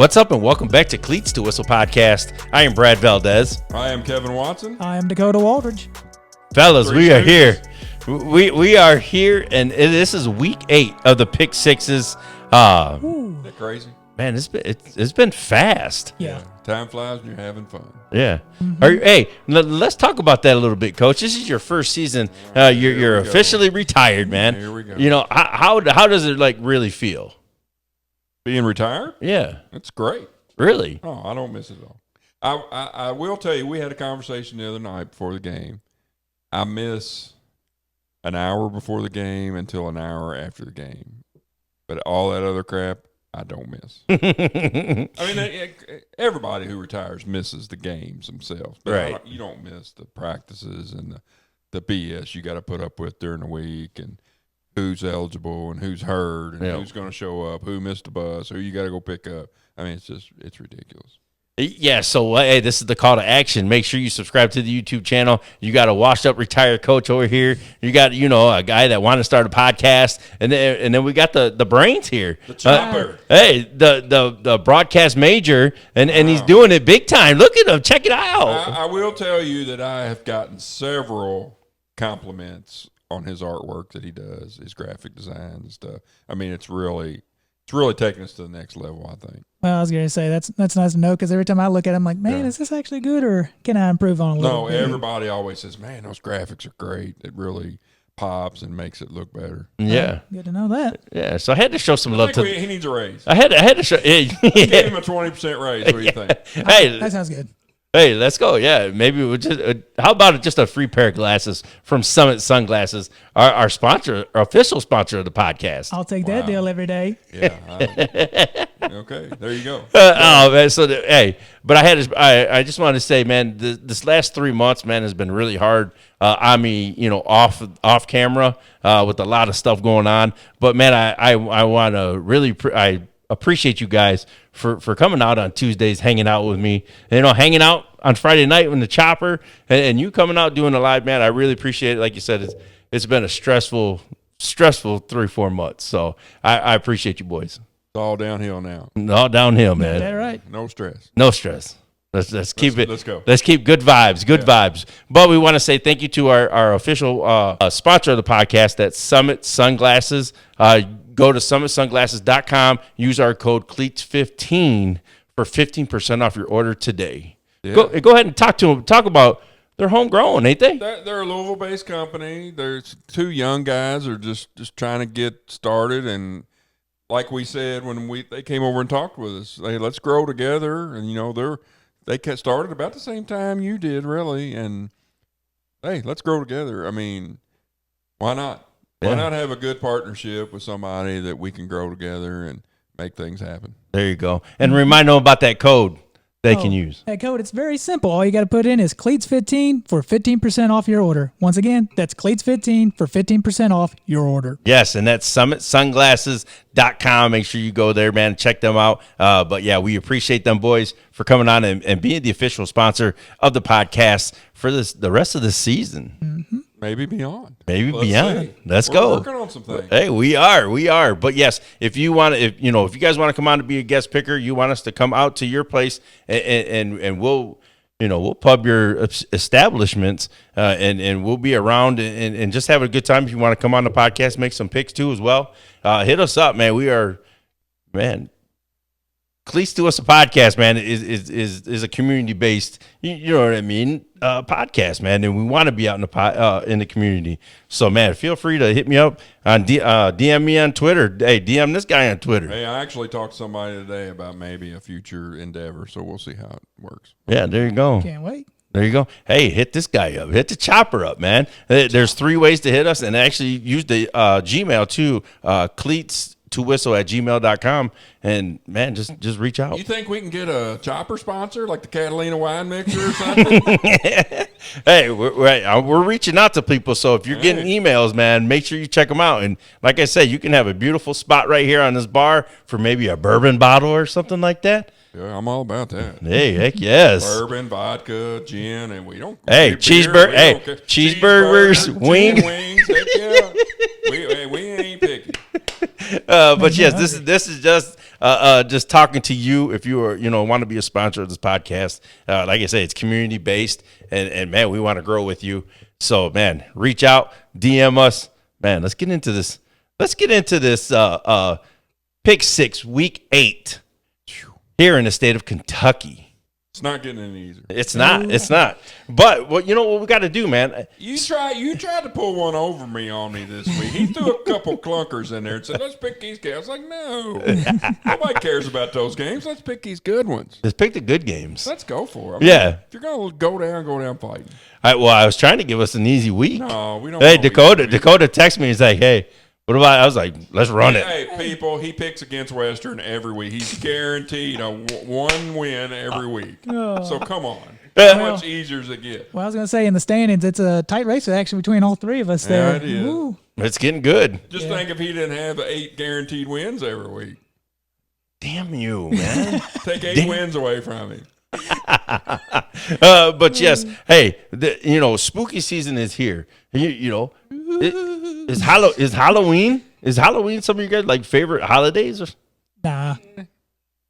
What's up, and welcome back to Cleats to Whistle podcast. I am Brad Valdez. I am Kevin Watson. I am Dakota Waldridge. Fellas, we are here. We are here, and this is week 8 of the Pick Sixes. Isn't that crazy? Man, it's been fast. Yeah. Time flies when you're having fun. Yeah. Hey, let's talk about that a little bit, Coach. This is your first season. You're officially retired, man. Here we go. You know, how does it really feel? Being retired? Yeah. It's great. Really? Oh, I don't miss it at all. I will tell you, we had a conversation the other night before the game. I miss an hour before the game until an hour after the game. But all that other crap, I don't miss. I mean, everybody who retires misses the games themselves. But right. You don't miss the practices and the BS you got to put up with during the week and who's eligible and who's hurt and who's going to show up, who missed the bus, who you got to go pick up. I mean, it's ridiculous. Yeah, so hey, this is the call to action. Make sure you subscribe to the YouTube channel. You got a washed-up retired coach over here. You got, a guy that wanted to start a podcast, and then we got the brains here. The chopper. Hey, the broadcast major, and he's doing it big time. Look at him. Check it out. I will tell you that I have gotten several compliments on his artwork that he does, his graphic design and stuff. I mean, it's really taking us to the next level, I think. Well, I was going to say that's nice to know because every time I look at it, I'm like, man, is this actually good or can I improve on it a little bit? No, everybody always says, man, those graphics are great. It really pops and makes it look better. Yeah. Good to know that. Yeah, so I had to show some love to he needs a raise. I had to show. Give him a 20% raise. What do you think? Hey, that sounds good. Hey, let's go. Yeah, maybe we'll just. How about just a free pair of glasses from Summit Sunglasses, our sponsor, our official sponsor of the podcast. I'll take that deal every day. Yeah. Okay, there you go. Oh man, so but I just wanted to say, man, this last 3 months, man, has been really hard on me. Off camera with a lot of stuff going on. But man, I want to really I appreciate you guys for coming out on Tuesdays, hanging out with me, hanging out on Friday night in the chopper, and you coming out doing a live, man. I really appreciate it. Like you said, it's been a stressful 3-4 months. So I appreciate you boys. It's all downhill now. All downhill, man. Is that right? No stress. No stress. Let's keep it. Let's go. Let's keep good vibes. Good vibes. But we want to say thank you to our official sponsor of the podcast, that's Summit Sunglasses. Go to summitsunglasses.com. Use our code Cleats15 for 15% off your order today. Yeah. Go ahead and talk to them. Talk about they're homegrown, ain't they? They're a Louisville-based company. There's 2 young guys who are just trying to get started. And like we said when they came over and talked with us, hey, let's grow together. And they started about the same time you did, really. And hey, let's grow together. I mean, why not? Why not have a good partnership with somebody that we can grow together and make things happen? There you go. And remind them about that code they can use. That code, it's very simple. All you got to put in is Cleats15 for 15% off your order. Once again, that's Cleats15 for 15% off your order. Yes, and that's summitsunglasses.com. Make sure you go there, man. Check them out. But yeah, we appreciate them boys for coming on and being the official sponsor of the podcast for the rest of the season. Mm-hmm. Maybe beyond. Let's We're go. Working on some things. Hey, we are. But yes, if you guys want to come on to be a guest picker, you want us to come out to your place and we'll pub your establishments and we'll be around and just have a good time. If you want to come on the podcast, make some picks too as well. Hit us up, man. We are, man. Cleats to Us a podcast, man, is a community based, you know what I mean, podcast, man, and we want to be out in the community. So, man, feel free to hit me up on DM me on Twitter. Hey, DM this guy on Twitter. Hey, I actually talked to somebody today about maybe a future endeavor, so we'll see how it works. Yeah, there you go. Can't wait. There you go. Hey, hit this guy up. Hit the chopper up, man. There's 3 ways to hit us, and actually use the Gmail too. Cleats to whistle@gmail.com, and man, just reach out. You think we can get a chopper sponsor like the Catalina wine mixer or something? Hey, we're reaching out to people, so if you're getting emails, man, make sure you check them out. And like I said, you can have a beautiful spot right here on this bar for maybe a bourbon bottle or something like that. Yeah, I'm all about that. Hey, heck yes. Bourbon, vodka, gin, and we don't. Hey, cheeseburger. Hey, cheeseburgers, wings. Heck yeah. We ain't picky. But yes, this is just just talking to you. If you are, want to be a sponsor of this podcast, like I say, it's community based, and man, we want to grow with you. So man, reach out, DM us, man. Let's get into this. Pick 6, week 8 here in the state of Kentucky. It's not getting any easier. It's not. But what we got to do, man. You tried to pull one over on me this week. He threw a couple clunkers in there and said, "Let's pick these games." I was like, "No, nobody cares about those games. Let's pick these good ones. Let's pick the good games. Let's go for it." Yeah. If you're gonna go down fighting. I was trying to give us an easy week. No, we don't. Hey, Dakota texted me. He's like, "Hey, what about?" I was like, "Let's run it." Hey, people, he picks against Western every week. He's guaranteed a one win every week. So come on. How much easier does it get? Well, I was going to say in the standings, it's a tight race actually between all three of us there. Yeah, it is. Woo. It's getting good. Just think if he didn't have 8 guaranteed wins every week. Damn you, man. Take 8 wins away from him. But yes, hey, spooky season is here. Is Halloween? Is Halloween some of you guys like favorite holidays? Or? Nah,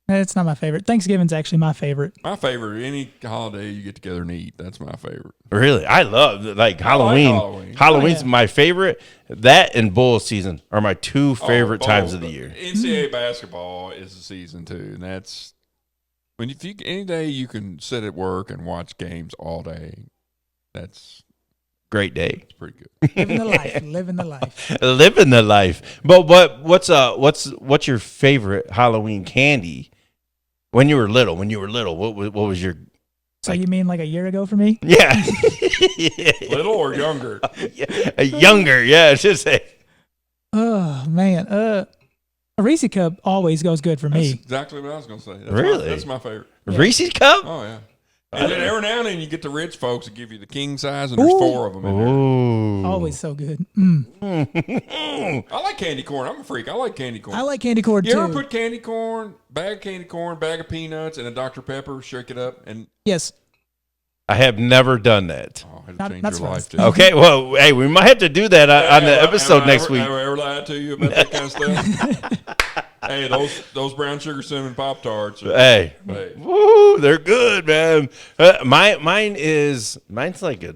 it's not my favorite. Thanksgiving's actually my favorite. My favorite, any holiday you get together and eat, that's my favorite. Really? I love Halloween. Halloween. Halloween's my favorite. That and bowl season are my 2 favorite times of the year. NCAA basketball is the season too, and that's any day you can sit at work and watch games all day. That's great day. It's pretty good. Living the life. Living the life. But what's your favorite Halloween candy? When you were little, what was your? So you mean like a year ago for me? Yeah. Little or younger? Younger, yeah. Just say. Oh man, a Reese's cup always goes good for me. That's exactly what I was going to say. That's my favorite. Reese's cup? Oh yeah. And then every now and then you get the rich folks that give you the king size, and there's 4 of them in there. Ooh. Always so good. I like candy corn. I'm a freak. I like candy corn. I like candy corn You too. ever put candy corn, bag of candy corn, bag of peanuts, and a Dr. Pepper, shake it up, and Yes. I have never done that. it'll Not- change not your life surprised. too. Okay, well, hey, we might have to do that on the episode next week. Have I ever lied to you about that kind of stuff? Hey, those brown sugar cinnamon Pop Tarts. Hey, woo, they're good, man. Mine's like a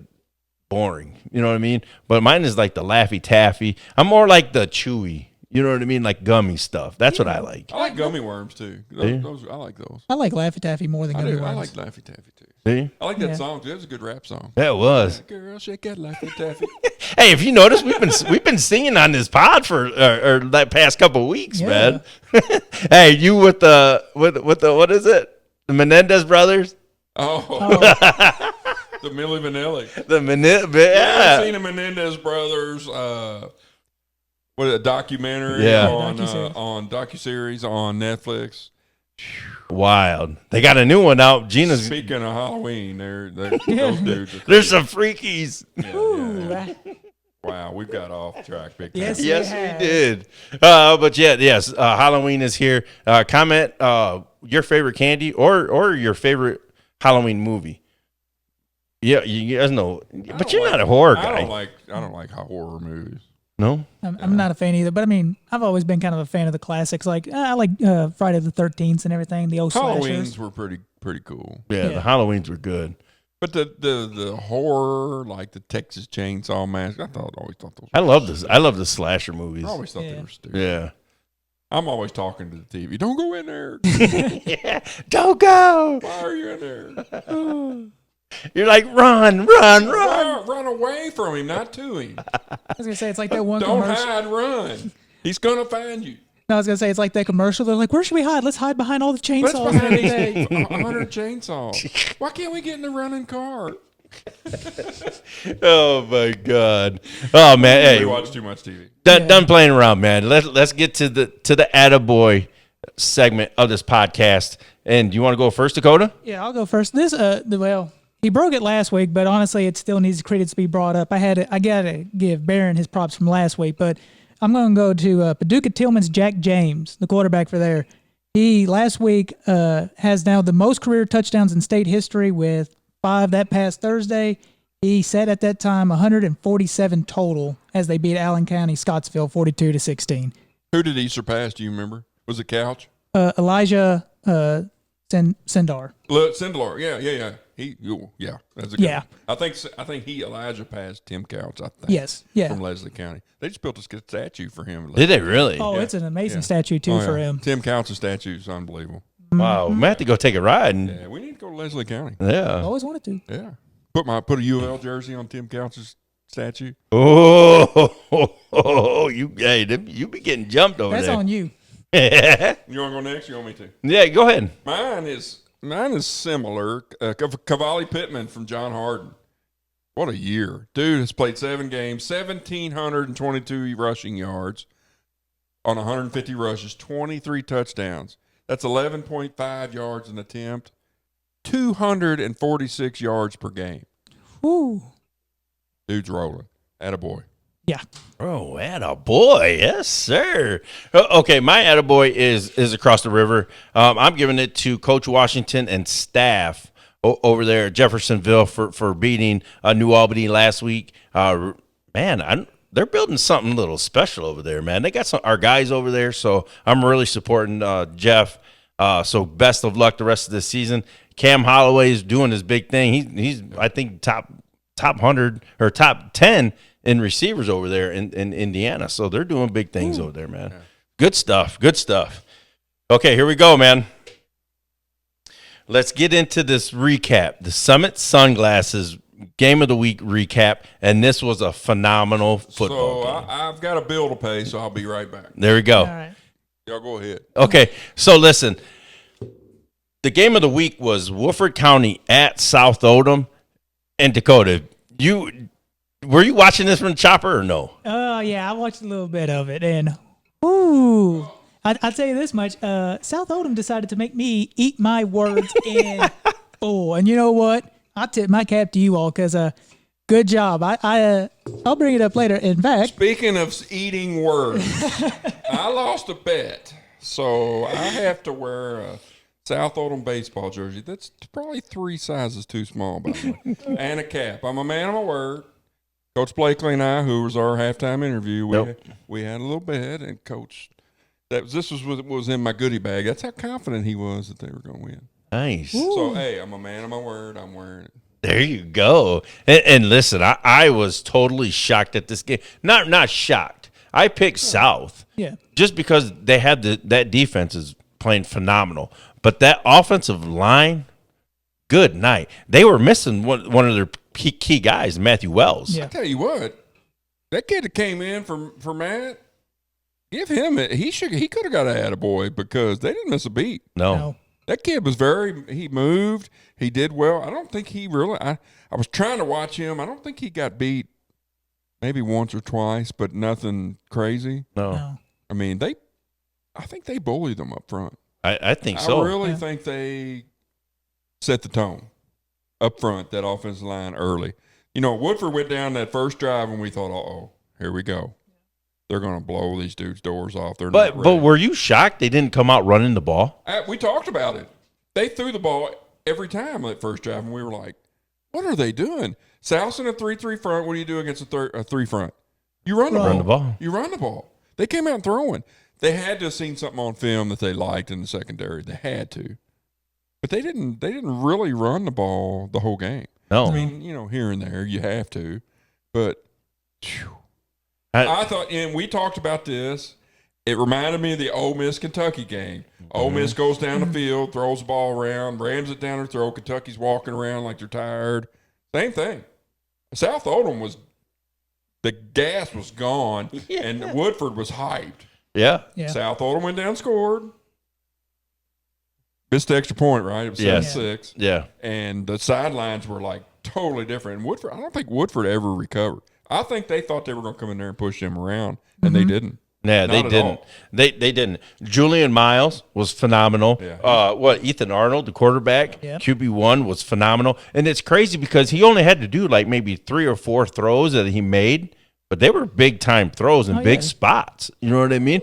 boring, you know what I mean? But mine is like the Laffy Taffy. I'm more like the chewy, you know what I mean? Like gummy stuff. That's what I like. I like gummy worms too. I like those. I like Laffy Taffy more than I gummy do. I worms. like Laffy Taffy too. See? I like that Yeah. song too. That was a good rap song. That was. Girl, shake that Laffy Taffy. Hey, if you notice, we've been singing on this pod for or that past couple of weeks, Yeah. man. Hey, you with the what is it? The Menendez brothers? Oh. The Milli Vanilli. The I've yeah. seen the Menendez brothers. A documentary Yeah. on docuseries on Netflix. Wild. They got a new one out. Gina's. Speaking of Halloween, they're those dudes. Are There's some freakies. yeah. Wow, we've got off track big time. Yes. Yes, have. we did. But yes, Halloween is here. Comment your favorite candy or your favorite Halloween movie. Yeah, you guys know, but you're not a horror guy. I don't like horror movies. No? I'm not a fan either, but I mean, I've always been kind of a fan of the classics. Like I like Friday the 13th and everything. The old Halloweens slashers. were pretty cool. Yeah, the Halloweens were good. But the horror, like the Texas Chainsaw Massacre, always thought those. I love the slasher movies. I always thought they Yeah. were stupid. Yeah. I'm always talking to the TV. Don't go in there. Yeah. Don't go. Why are you in there? You're like, run. Run away from him, not to him. I was gonna say it's like that one Don't commercial. hide, run. He's gonna find you. No, I was gonna say it's like that commercial. They're like, where should we hide? Let's hide behind all the Let's chainsaws and behind everything. these 100 chainsaws. Why can't we get in the running car? Oh my God. Oh man. Hey, We watch too much TV. done playing around, man. Let's get to the ATTA BOY segment of this podcast. And you want to go first, Dakota? Yeah, I'll go first. This, well, he broke it last week, but honestly, it still needs credit to be brought up. I gotta give Barron his props from last week, but I'm going to go to Paducah Tillman's Jack James, the quarterback for there. He last week has now the most career touchdowns in state history with 5 that past Thursday. He set at that time 147 total as they beat Allen County Scottsville 42-16. Who did he surpass? Do you remember? Was it Couch? Elijah Sindar. Sindelar, yeah. That's a good Yeah. one. I think Elijah passed Tim Couch, I think. Yes, yeah. From Leslie County. They just built a statue for him. Did they really? Oh, Yeah. it's an amazing Yeah. statue too for him. Tim Couch's statue is unbelievable. Wow, we might have to go take a ride. And, Yeah, we need to go to Leslie County. I always wanted to. Yeah. Put a UL jersey on Tim Couch's statue. Oh, you be getting jumped over That's there. on you. You want to go next? You want me to? Yeah, go ahead. Mine is similar. Cavalli Pittman from John Harden. What a year. Dude has played 7 games, 1,722 rushing yards on 150 rushes, 23 touchdowns. That's 11.5 yards an attempt, 246 yards per game. Woo. Dude's rolling. Attaboy. Yeah. Oh, attaboy. Yes, sir. Okay, my attaboy is across the river. I'm giving it to Coach Washington and staff over there at Jeffersonville for beating New Albany last week. They're building something a little special over there, man. They got our guys over there, so I'm really supporting Jeff. So best of luck the rest of this season. Cam Holloway is doing his big thing. He's I think top 100 or top 10 in receivers over there in Indiana. So they're doing big things over there, man. Yeah. Good stuff. Okay, here we go, man. Let's get into this recap. The Summit Sunglasses Game of the Week recap, and this was a phenomenal football game. I've got a bill to pay, so I'll be right back. There we go. All right. Y'all go ahead. Okay, so listen. The game of the week was Woodford County at South Oldham. And Dakota, were you watching this from the chopper or no? Yeah, I watched a little bit of it, and ooh, I'll tell you this much: South Oldham decided to make me eat my words in full, and you know what? I tip my cap to you all because good job. I'll bring it up later. In fact, speaking of eating words, I lost a bet, so I have to wear a South Oldham baseball jersey. That's probably 3 sizes too small, by the way. And a cap. I'm a man of my word. Coach Blakely and I, who was our halftime interview, we had a little bet, and Coach, this was in my goodie bag. That's how confident he was that they were going to win. Nice. Ooh. So, hey, I'm a man of my word. I'm wearing it. There you go. And listen, I was totally shocked at this game. Not shocked. I picked South. Yeah. Just because they had that defense is playing phenomenal. But that offensive line, good night. They were missing one of their key guys, Matthew Wells. Yeah. I tell you what, that kid that came in for Matt, give him it. He could have got an attaboy because they didn't miss a beat. No. That kid was he moved. He did well. I don't think he really, I was trying to watch him. I don't think he got beat maybe once or twice, but nothing crazy. No. I mean, I think they bullied them up front. I think so. I really think they set the tone up front, that offensive line early. You know, Woodford went down that first drive and we thought, uh-oh, here we go. They're going to blow these dudes' doors off. They're not ready. But were you shocked they didn't come out running the ball? We talked about it. They threw the ball every time that first drive, and we were like, what are they doing? South's in a 3-3 front. What do you do against a 3 front? You run the ball. You run the ball. They came out throwing. They had to have seen something on film that they liked in the secondary. They had to. But they didn't really run the ball the whole game. No. I mean, here and there you have to. But I thought, and we talked about this, it reminded me of the Ole Miss-Kentucky game. Ole Miss goes down the field, throws the ball around, rams it down her throat. Kentucky's walking around like they're tired. Same thing. South Oldham the gas was gone, and Woodford was hyped. Yeah. South Oldham went down and scored. Missed the extra point, right? It was 7-6. Yeah. And the sidelines were like totally different. And Woodford, I don't think Woodford ever recovered. I think they thought they were going to come in there and push them around, and they didn't. Yeah, they didn't. They didn't. Julian Miles was phenomenal. Yeah. Ethan Arnold, the quarterback, QB1 was phenomenal. And it's crazy because he only had to do like maybe 3 or 4 throws that he made, but they were big time throws in big spots. You know what I mean?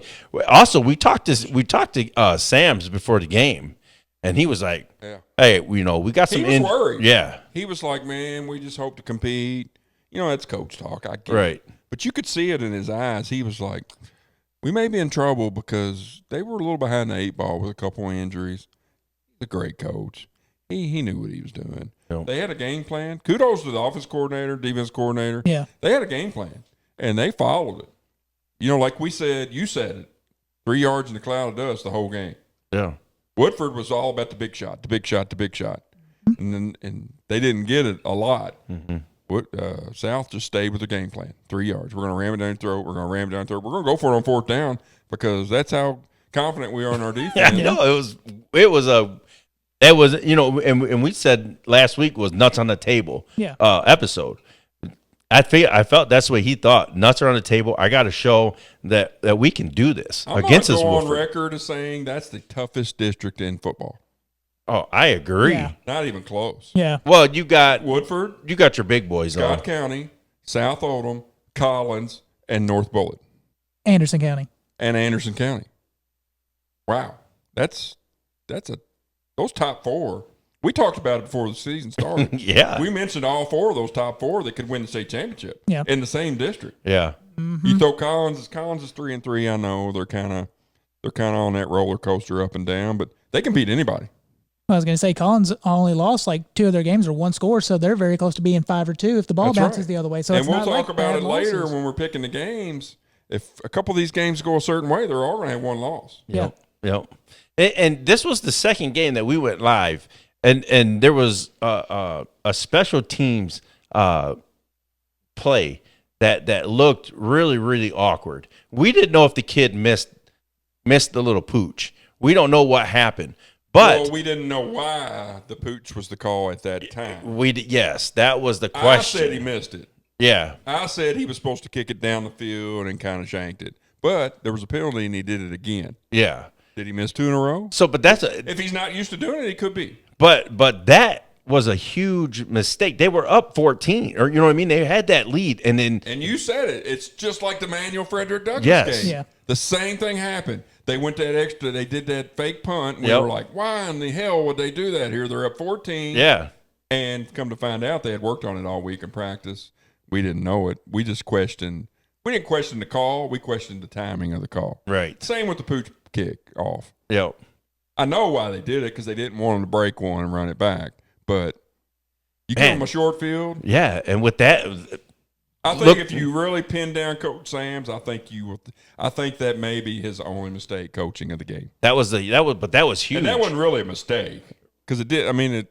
Also, we talked to Sam's before the game, and he was like, "Hey, we got some." He was worried. Yeah, he was like, "Man, we just hope to compete." That's coach talk. I get right. it. But you could see it in his eyes. He was like, we may be in trouble because they were a little behind the 8 ball with a couple of injuries. He's a great coach. He knew what he was doing. Yep. They had a game plan. Kudos to the offense coordinator, defense coordinator. Yeah. They had a game plan, and they followed it. You know, like we said, you said it, 3 yards in the cloud of dust the whole game. Yeah. Woodford was all about the big shot, the big shot, the big shot. And they didn't get it a lot. South just stayed with the game plan. 3 yards. We're going to ram it down the throat. We're going to ram it down the throat. We're going to go for it on 4th down because that's how confident we are in our defense. Yeah, no, it was you know, and we said last week was nuts on the table episode. I felt that's the way he thought. Nuts are on the table. I got to show that we can do this against this. I'm Woodford. on record as saying that's the toughest district in football. Oh, I agree. Yeah. Not even close. Yeah. Well, you got Woodford, you got your big boys though. Scott County, South Oldham, Collins, and North Bullitt, Anderson County. and Anderson County. Wow, that's those top 4. We talked about it before the season started. Yeah. We mentioned all 4 of those top 4 that could win the state championship. Yeah. In the same district. Yeah. You throw Collins is 3-3. I know they're kind of on that roller coaster up and down, but they can beat anybody. I was going to say Collins only lost like 2 of their games or 1 score, so they're very close to being 5 or 2 if the ball That's bounces right. the other way. So And it's we'll not talk like about bad it later losses. when we're picking the games. If a couple of these games go a certain way, they're all going to have 1 loss. Yeah. Yep. And this was the second game that we went live, and there was a special teams play that looked really, really awkward. We didn't know if the kid missed the little pooch. We don't know what happened, but Well, we didn't know why the pooch was the call at that time. yes, that was the question. I said he missed it. Yeah. I said he was supposed to kick it down the field and kind of shanked it. But there was a penalty and he did it again. Yeah. Did he miss 2 in a row? So, but If he's not used to doing it, he could be. but that was a huge mistake. They were up 14, or you know what I mean? They had that lead, and then And you said it. It's just like the Manuel Frederick Douglas Yes. game. Yeah. The same thing happened. They went that extra. They did that fake punt. And we Yep. were like, why in the hell would they do that here? They're up 14. yeah. And come to find out, they had worked on it all week in practice. We didn't know it. We just questioned. We didn't question the call. We questioned the timing of the call. Right. Same with the pooch kick off. Yep. I know why they did it because they didn't want them to break one and run it back. But you give Man. them a short field. Yeah, and with that, I think Look- if you really pin down Coach Sams, I think you will. I think that may be his only mistake coaching of the game. that was huge. And that wasn't really a mistake because it did. I mean,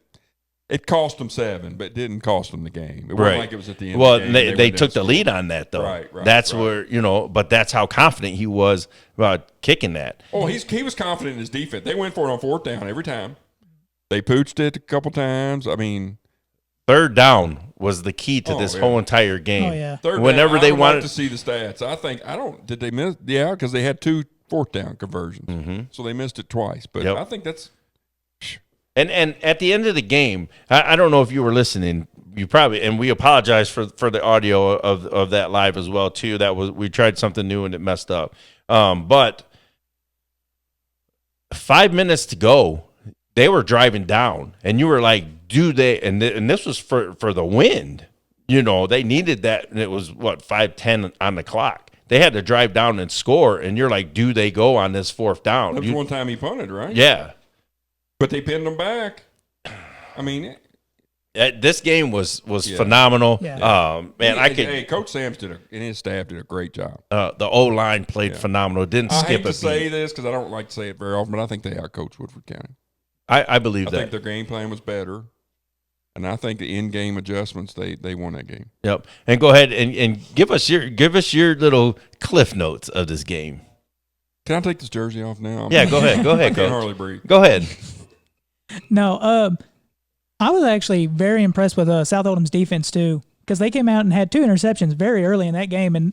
it cost them 7, but it didn't cost them the game. It wasn't Right. like it was at the end. Well, of the game. they went down took the scoring. lead on that though. Right, That's right. where but that's how confident he was about kicking that. Oh, he was confident in his defense. They went for it on 4th down every time. They pooched it a couple times. I mean, 3rd down was the key to this yeah. whole entire game. Oh, yeah. 3rd Whenever down, they I would wanted like to see the stats. Did they miss? Yeah, because they had 2 4th down conversions, so they missed it twice. But Yep. I think that's. And at the end of the game, I don't know if you were listening. You probably, and we apologize for the audio of that live as well too. We tried something new and it messed up. But 5 minutes to go, they were driving down, and you were like, "Do they?" And this was for the wind. You know, they needed that, and it was 5:10 on the clock. They had to drive down and score, and you're like, "Do they go on this 4th down?" That was one time he punted, right? Yeah. But they pinned him back. I mean, This game was phenomenal. Yeah. Man, Coach Sams and his staff did a great job. the O line played phenomenal. Didn't I skip hate a to beat. say this because I don't like to say it very often, but I think they outcoached Woodford County. I believe I that. think their game plan was better, and I think the in-game adjustments they won that game. Yep. And go ahead and give us your little cliff notes of this game. Can I take this jersey off now? Yeah, go ahead. Go I ahead, can't Coach. hardly breathe. Go ahead. No, I was actually very impressed with South Oldham's defense too, because they came out and had 2 interceptions very early in that game, and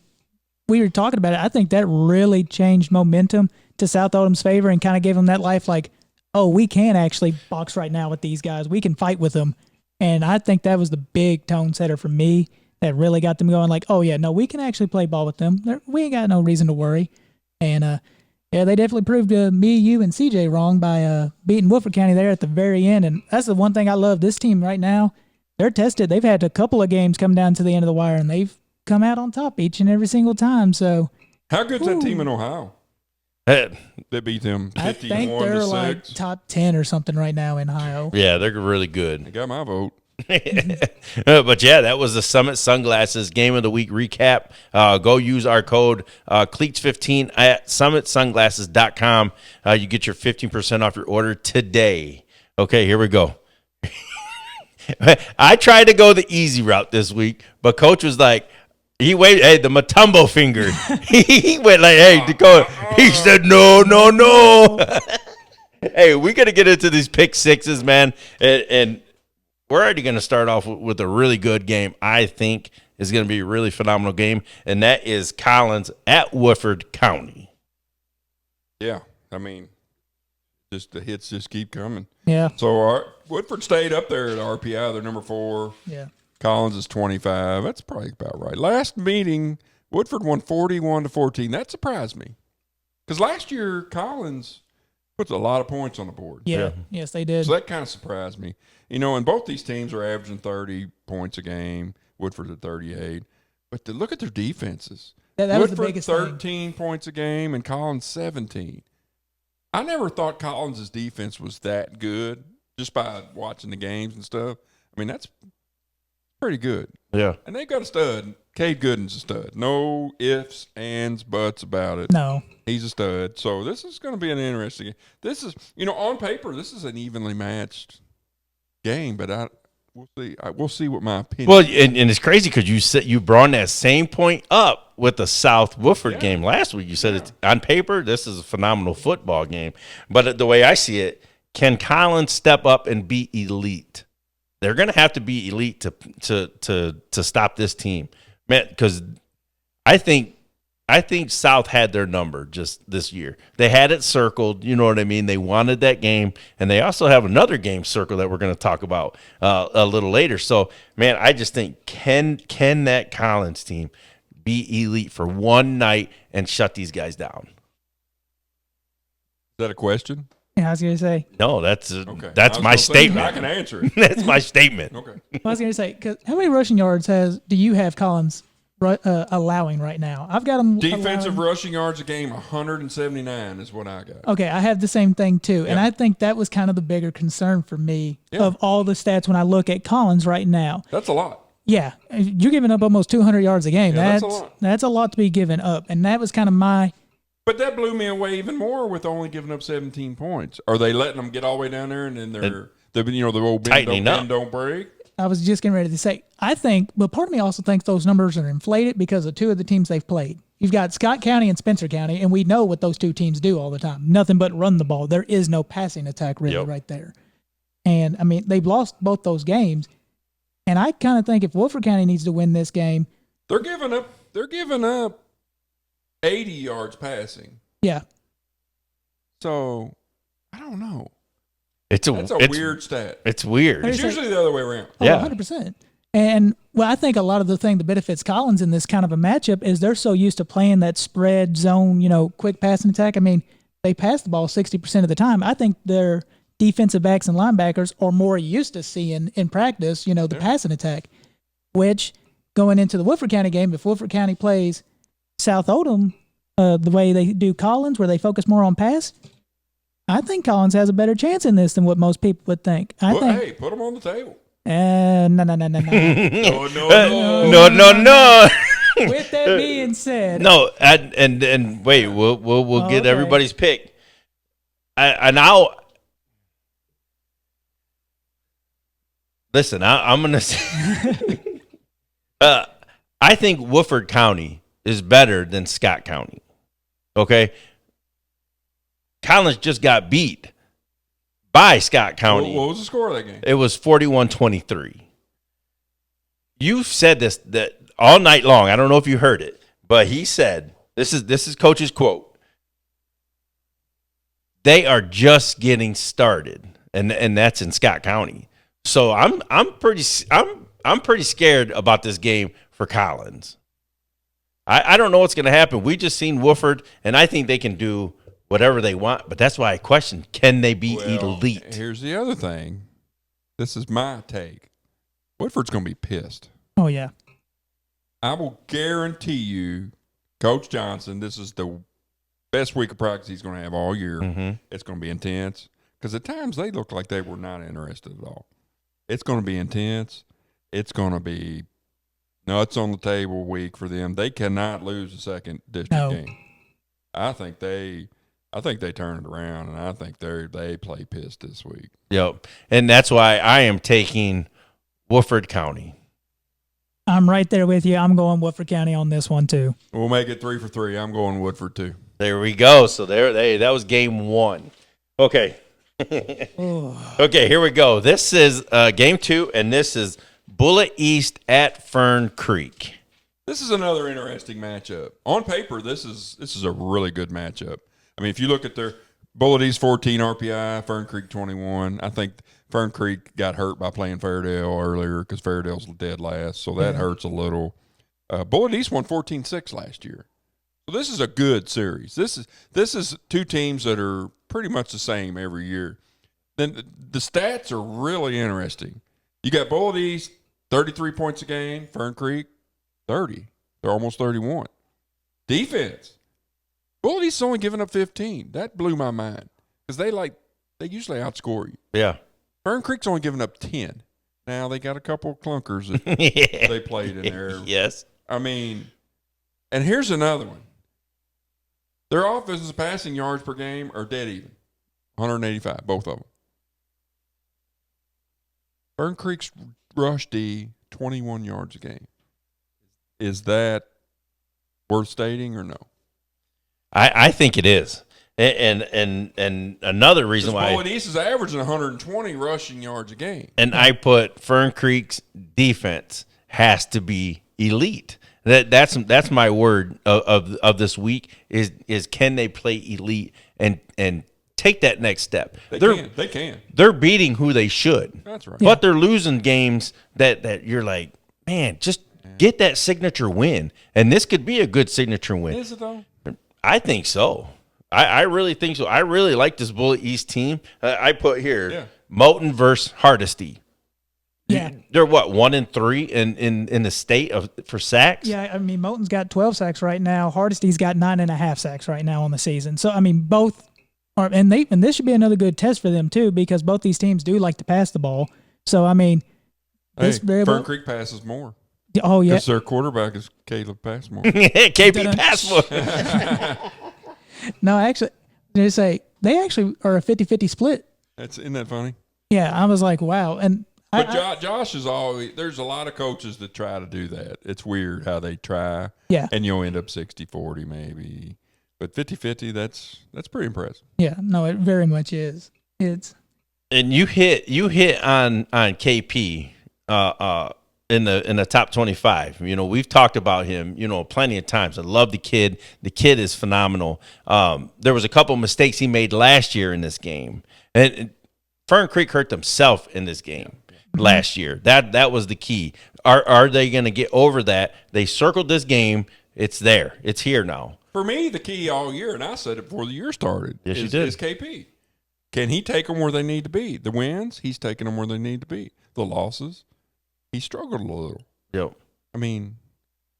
we were talking about it. I think that really changed momentum to South Oldham's favor and kind of gave them that life, like, oh, we can actually box right now with these guys. We can fight with them, and I think that was the big tone setter for me that really got them going. Like, oh yeah, no, we can actually play ball with them. We ain't got no reason to worry, and yeah, they definitely proved me, you, and CJ wrong by beating Woodford County there at the very end. And that's the one thing I love. This team right now, they're tested. They've had a couple of games come down to the end of the wire, and they've come out on top each and every single time. So How good's that team in Ohio? Uh, They beat them I 51 think they're to 6. like top 10 or something right now in Ohio. yeah, they're really They good. got my vote. But yeah, that was the Summit Sunglasses Game of the Week recap. Go use our code Cleats15 at summitsunglasses.com. You get your 15% off your order today. Okay, here we go. I tried to go the easy route this week, but Coach was like, he waited. Hey, the Matumbo finger. He went like, hey, Dakota. He said, no. Hey, we got to get into these pick sixes, man. And we're already going to start off with a really good game. I think is going to be a really phenomenal game, and that is Collins at Woodford County. Yeah, I mean, just the hits just keep coming. Yeah. So Woodford stayed up there at RPI. They're number 4. Yeah. Collins is 25. That's probably about right. Last meeting, Woodford won 41-14. That surprised me because last year Collins puts a lot of points on the board. Yeah. Yes, they did. So that kind of surprised me. You know, and both these teams are averaging 30 points a game. Woodford's at 38. But look at their defenses. That was the Woodford, biggest 13 thing. points a game, and Collins, 17. I never thought Collins' defense was that good just by watching the games and stuff. I mean, that's pretty good. Yeah. And they've got a stud. Cade Gooden's a stud. No ifs, ands, buts about it. No. He's a stud. So this is going to be an interesting game. This is, on paper, this is an evenly matched game, but we'll see. We'll see what my opinion. Well, and it's crazy because you brought that same point up with the South Woodford game last week. You said it's on paper, this is a phenomenal football game. But the way I see it, can Collins step up and be elite? They're going to have to be elite to stop this team, man. Because I think South had their number just this year. They had it circled. You know what I mean? They wanted that game, and they also have another game circled that we're going to talk about a little later. So, man, I just think can that Collins team be elite for one night and shut these guys down? Is that a question? Yeah, I was going to say. No, that's Okay. that's my statement. I can answer it. That's my statement. Okay. I was going to say, 'cause how many rushing yards do you have Collins allowing right now? I've got him Defensive rushing yards a game, 179 is what I got. Okay, I have the same thing too, and Yeah. I think that was kind of the bigger concern for me Yeah. of all the stats when I look at Collins right now. That's a lot. Yeah, you're giving up almost 200 yards a game. Yeah, that's a lot. That's a lot to be given up, and that was kind of my. But that blew me away even more with only giving up 17 points. Are they letting them get all the way down there and then they're the old tightening up. don't break? I was just getting ready to say, I think, but part of me also thinks those numbers are inflated because of two of the teams they've played. You've got Scott County and Spencer County, and we know what those two teams do all the time. Nothing but run the ball. There is no passing attack really right there. And, I mean, they've lost both those games. And I kind of think if Woodford County needs to win this game. They're giving up 80 yards passing. Yeah. So, I don't know. That's a weird stat. It's weird. It's usually the other way around. Oh, Yeah. 100%. And, well, I think a lot of the thing that benefits Collins in this kind of a matchup is they're so used to playing that spread zone, quick passing attack. I mean, they pass the ball 60% of the time. I think their defensive backs and linebackers are more used to seeing in practice, the passing attack, which going into the Woodford County game, if Woodford County plays South Oldham the way they do Collins, where they focus more on pass, I think Collins has a better chance in this than what most people would think. Hey, put them on the table. No. No. With that being said, No, and wait, we'll get okay. everybody's pick. Listen. I'm gonna say, I think Woodford County is better than Scott County. Okay, Collins just got beat by Scott County. What was the score of that game? It was 41-23. You've said this that all night long. I don't know if you heard it, but he said this is Coach's quote. They are just getting started, and that's in Scott County. So I'm pretty scared about this game for Collins. I don't know what's going to happen. We just seen Woodford, and I think they can do whatever they want. But that's why I question: can they be elite? Here's the other thing. This is my take. Woodford's going to be pissed. oh yeah, I will guarantee you Coach Johnson, this is the best week of practice he's going to have all year. Mm-hmm. It's going to be intense because at times they look like they were not interested at all. It's going to be intense. It's going to be nuts on the table week for them. They cannot lose a second district game. I think they turn it around, and I think they play pissed this week. Yep, and that's why I am taking Woodford County. I'm right there with you. I'm going Woodford County on this one too. We'll make it 3 for 3. I'm going Woodford too. There we go. So that was game 1. Okay. Okay, here we go. This is game 2, and this is Bullitt East at Fern Creek. This is another interesting matchup. On paper, this is a really good matchup. I mean, if you look at their Bullitt East 14 RPI, Fern Creek 21, I think Fern Creek got hurt by playing Fairdale earlier because Fairdale's dead last, so that hurts a little. Bullitt East won 14-6 last year. So this is a good series. This is two teams that are pretty much the same every year. Then the stats are really interesting. You got Bullitt East, 33 points a game, Fern Creek, 30. They're almost 31. Defense. Bullitt East's only giving up 15. That blew my mind because they usually outscore you. Yeah. Fern Creek's only giving up 10. Now they got a couple of clunkers that they played in there. Yes. I mean, and here's another one. Their offensive passing yards per game are dead even. 185, both of them. Fern Creek's rush D, 21 yards a game. Is that worth stating or no? I think it is. And another reason why Bullitt East is averaging 120 rushing yards a game. And I put Fern Creek's defense has to be elite. That's my word of this week is can they play elite and take that next step? They can. They're beating who they should. That's right. But they're losing games that you're like, man, just get that signature win. And this could be a good signature win. Is it though? I think so. I really think so. I really like this Bullitt East team. I put here Moulton versus Hardesty. Yeah. They're what, 1-3 in the state for sacks? Yeah, I mean, Moulton's got 12 sacks right now. Hardesty's got 9.5 sacks right now on the season. So, I mean, both are, and this should be another good test for them, too, because both these teams do like to pass the ball. So, I mean, Fern Creek passes more. Oh, yeah. Because their quarterback is Caleb Passmore. KP Passmore. No, actually, they actually are a 50-50 split. Isn't that funny? Yeah, I was like, wow. And Josh is always – there's a lot of coaches that try to do that. It's weird how they try. Yeah. And you'll end up 60-40 maybe. But 50-50, that's pretty impressive. Yeah, no, it very much is. It's – And you hit on KP in the top 25. You know, we've talked about him, plenty of times. I love the kid. The kid is phenomenal. There was a couple mistakes he made last year in this game. And Fern Creek hurt themselves in this game last year. That was the key. Are they going to get over that? They circled this game. It's there. It's here now. For me, the key all year, and I said it before the year started, yes, you did. Is KP. Can he take them where they need to be? The wins, he's taking them where they need to be. The losses, he struggled a little. Yep. I mean,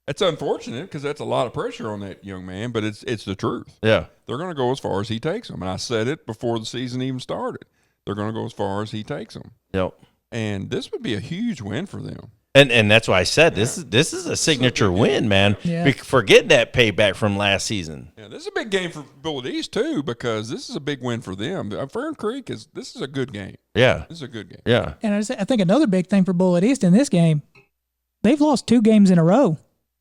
it's unfortunate because that's a lot of pressure on that young man, but it's the truth. Yeah. They're going to go as far as he takes them. And I said it before the season even started. They're going to go as far as he takes them. Yep. And this would be a huge win for them. And that's why I said this is a signature win, man. Yeah. Forget that payback from last season. Yeah, this is a big game for Bullitt East too because this is a big win for them. Fern Creek this is a good game. Yeah. This is a good game. Yeah. And I think another big thing for Bullitt East in this game, they've lost 2 games in a row.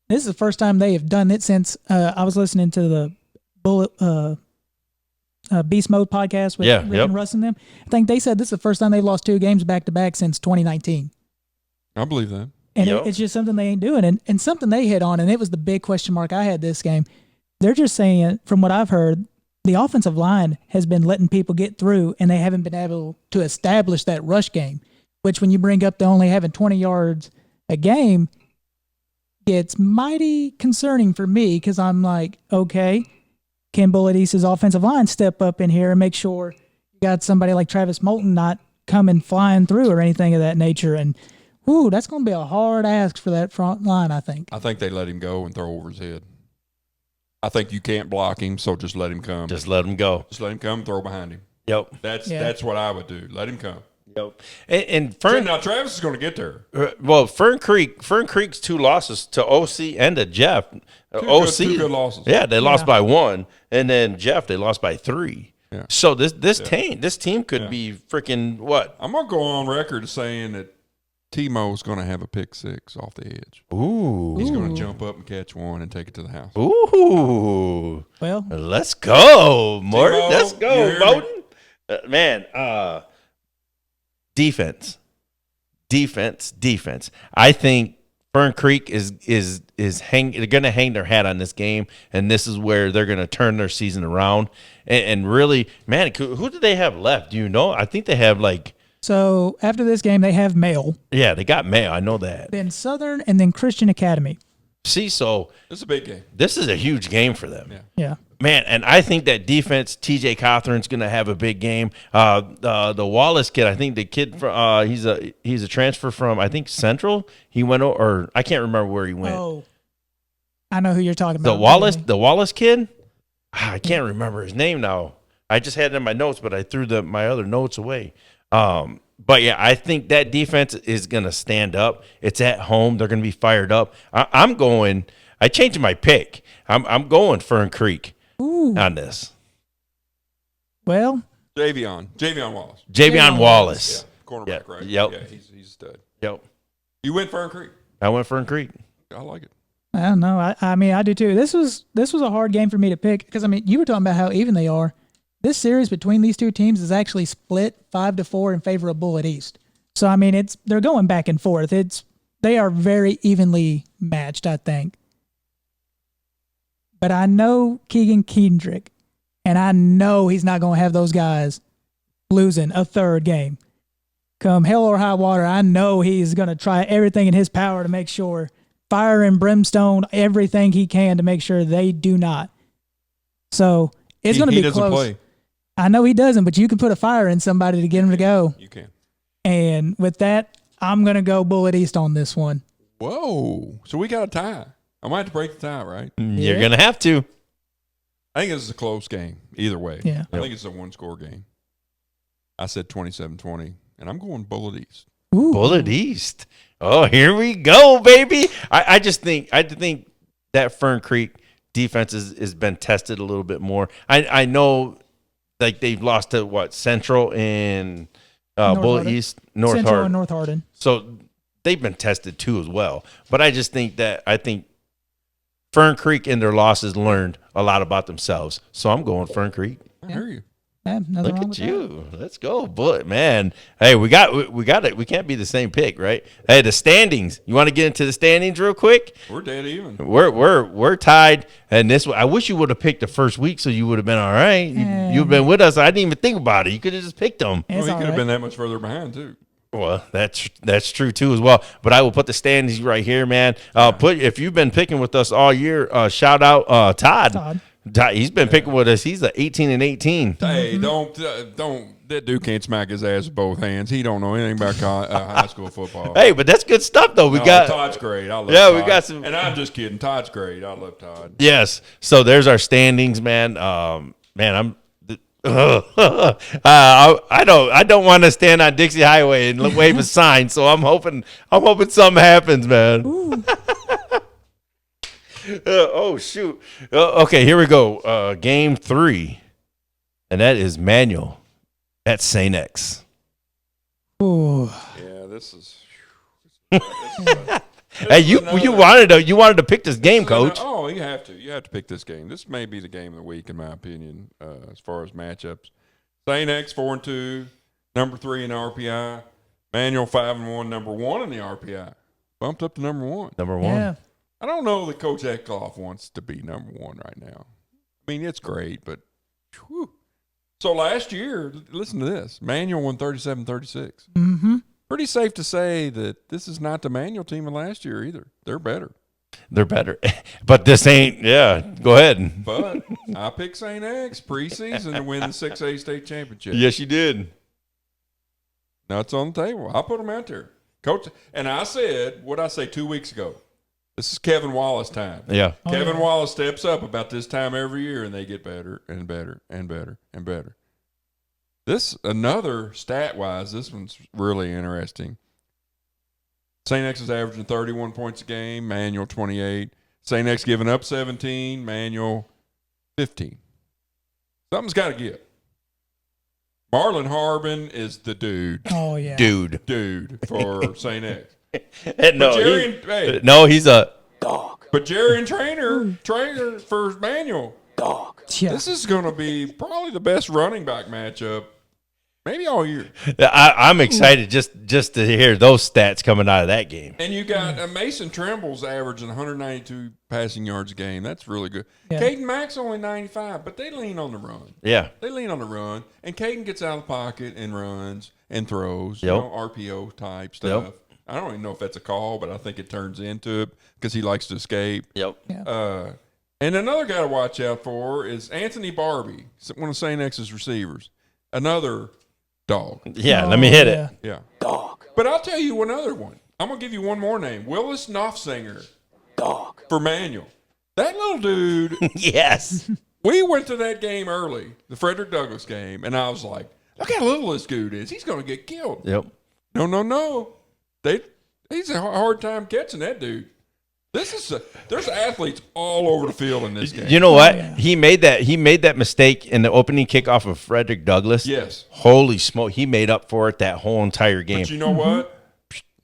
This is the first time they have done it since I was listening to the Bullitt Beast Mode podcast with Rick and Russ and them. I think they said this is the first time they've lost 2 games back-to-back since 2019. I believe that. And it's just something they ain't doing. And something they hit on, and it was the big question mark I had this game. They're just saying, from what I've heard, the offensive line has been letting people get through, and they haven't been able to establish that rush game, which when you bring up to only having 20 yards a game, it's mighty concerning for me because I'm like, okay, can Bullitt East's offensive line step up in here and make sure you got somebody like Travis Moulton not coming flying through or anything of that nature? And that's going to be a hard ask for that front line, I think. I think they let him go and throw over his head. I think you can't block him, so just let him come. Just let him go. Just let him come, throw behind him. Yep. That's what I would do. Let him come. Yep. And Fern, now Travis is going to get there. well, Fern Creek's 2 losses to OC and to Jeff. Two good losses. Yeah, they lost by 1, and then Jeff they lost by 3. Yeah. So this team could be freaking what? I'm going to go on record as saying that T-Mo's going to have a pick 6 off the edge. Ooh. He's going to jump up and catch one and take it to the house. Ooh. Well, let's go, Morton. T-Mo, Let's go, Morton. Man, defense. I think Fern Creek is they're going to hang their hat on this game, and this is where they're going to turn their season around. And really, man, who do they have left? Do you know? I think they have so after this game, they have Mail. Yeah, they got Mayo. I know that. Then Southern, and then Christian Academy. See, so this is a big game. This is a huge game for them. Yeah. Man, and I think that defense, TJ Cothran's going to have a big game. The Wallace kid, I think the kid from he's a transfer from I think Central. He went or I can't remember where he went. Oh, I know who you're talking about. The Wallace kid. I can't remember his name now. I just had it in my notes, but I threw my other notes away. But yeah, I think that defense is going to stand up. It's at home. They're going to be fired up. I changed my pick. I'm going Fern Creek on this. Well, Javion Wallace. Javion Wallace. Yeah, cornerback, right? Yep. Yeah, he's a stud. Yep. You went Fern Creek. I went Fern Creek. I like it. I don't know. I mean, I do too. This was a hard game for me to pick because, I mean, you were talking about how even they are. This series between these two teams is actually split 5-4 in favor of Bullitt East. So, I mean, they're going back and forth. They are very evenly matched, I think. But I know Keegan Kendrick, and I know he's not going to have those guys losing a third game. Come hell or high water, I know he's going to try everything in his power to make sure, fire and brimstone, everything he can to make sure they do not. So, it's going to be close. Play. I know he doesn't, but you can put a fire in somebody to get him to go. You can. And with that, I'm going to go Bullitt East on this one. Whoa. So we got a tie. I might have to break the tie, right? You're going to have to. I think this is a close game either way. Yeah. I think it's a one-score game. I said 27-20, and I'm going Bullitt East. Ooh. Bullitt East. Oh, here we go, baby. I think that Fern Creek defense has been tested a little bit more. I know they've lost to Central and Bullitt East, Central and North Hardin. So they've been tested too as well. But I just think Fern Creek in their losses learned a lot about themselves. So I'm going Fern Creek. I hear you. Yeah, look at you. Let's go, Bullitt, man. Hey, we got it. We can't be the same pick, right? Hey, the standings. You want to get into the standings real quick? We're dead even. We're tied. And I wish you would have picked the first week, so you would have been all right. You've been with us. I didn't even think about it. You could have just picked them. Well, he could have been that much further behind too. Well, that's true too as well. But I will put the standings right here, man. If you've been picking with us all year, shout out Todd. He's been picking with us. He's 18-18. Hey, don't. That dude can't smack his ass with both hands. He don't know anything about high school football. Hey, but that's good stuff though. Todd's great. I love Todd. We got some. And I'm just kidding. Todd's great. I love Todd. Yes. So there's our standings, man. Man, I don't want to stand on Dixie Highway and wave a sign. So I'm hoping something happens, man. Oh shoot! Okay, here we go. Game 3, and that is Manual at St. X. Ooh. Yeah, this is. Hey, you wanted to pick this game, Coach. Oh, you have to pick this game. This may be the game of the week, in my opinion, as far as matchups. St. X 4-2, number 3 in RPI. Manual 5-1, number 1 in the RPI. Bumped up to number 1. Number 1. Yeah. I don't know that Coach Eckloff wants to be number 1 right now. I mean, it's great, but whew. So last year, listen to this. Manual won 37-36. Mm-hmm. Pretty safe to say that this is not the Manual team of last year either. They're better. They're better. But this ain't, go ahead. But I picked St. X preseason to win the 6A state championship. Yes, you did. Now it's on the table. I put them out there. Coach, and I said, what did I say 2 weeks ago? This is Kevin Wallace time. Yeah. Kevin Wallace steps up about this time every year, and they get better and better and better and better. This, another stat-wise, this one's really interesting. St. X is averaging 31 points a game, Manual 28. St. X giving up 17, Manual 15. Something's got to give. Marlon Harbin is the dude. Oh, yeah. Dude for St. X. No, he's a Dog. But Jerry and trainer for Manual. Dog. Yeah. This is going to be probably the best running back matchup maybe all year. I'm excited just to hear those stats coming out of that game. And you got Mason Trimble's averaging 192 passing yards a game. That's really good. Yeah. Caden Mack's only 95, but they lean on the run. Yeah. They lean on the run, and Caden gets out of the pocket and runs and throws, Yep. RPO type stuff. Yep. I don't even know if that's a call, but I think it turns into it because he likes to escape. Yep. And another guy to watch out for is Anthony Barbie, one of St. X's receivers. Another dog. Yeah, let me hit yeah. it. Yeah. Dog. But I'll tell you one other one. I'm going to give you one more name. Willis Knopfsinger Dog. for Manual. That little dude, Yes. we went to that game early, the Frederick Douglass game, and I was like, look how little this dude is. He's going to get killed. Yep. No. He's a hard time catching that dude. There's athletes all over the field in this game. You know what? yeah. He made that mistake in the opening kickoff of Frederick Douglass. Yes. Holy smoke, he made up for it that whole entire game. But you know what?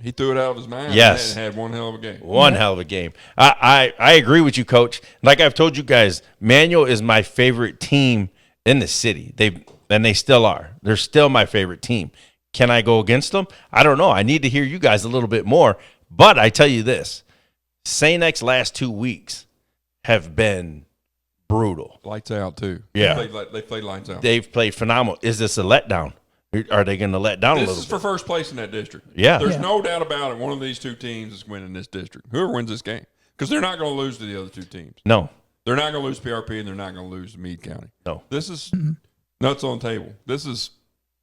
He threw it out of his mind. Yes. And had one hell of a game. One hell of a game. I agree with you, Coach. Like I've told you guys, Manual is my favorite team in the city. They still are. They're still my favorite team. Can I go against them? I don't know. I need to hear you guys a little bit more. But I tell you this, St. X last 2 weeks have been brutal. Lights out, too. Yeah. They played lights out. They've played phenomenal. Is this a letdown? Are they going to let down a This little is for bit? first place in that district. Yeah. There's Yeah. no doubt about it. One of these two teams is winning this district. Whoever wins this game. Because they're not going to lose to the other two teams. No. They're not going to lose PRP, and they're not going to lose to Meade County. No. This is nuts on the table. This is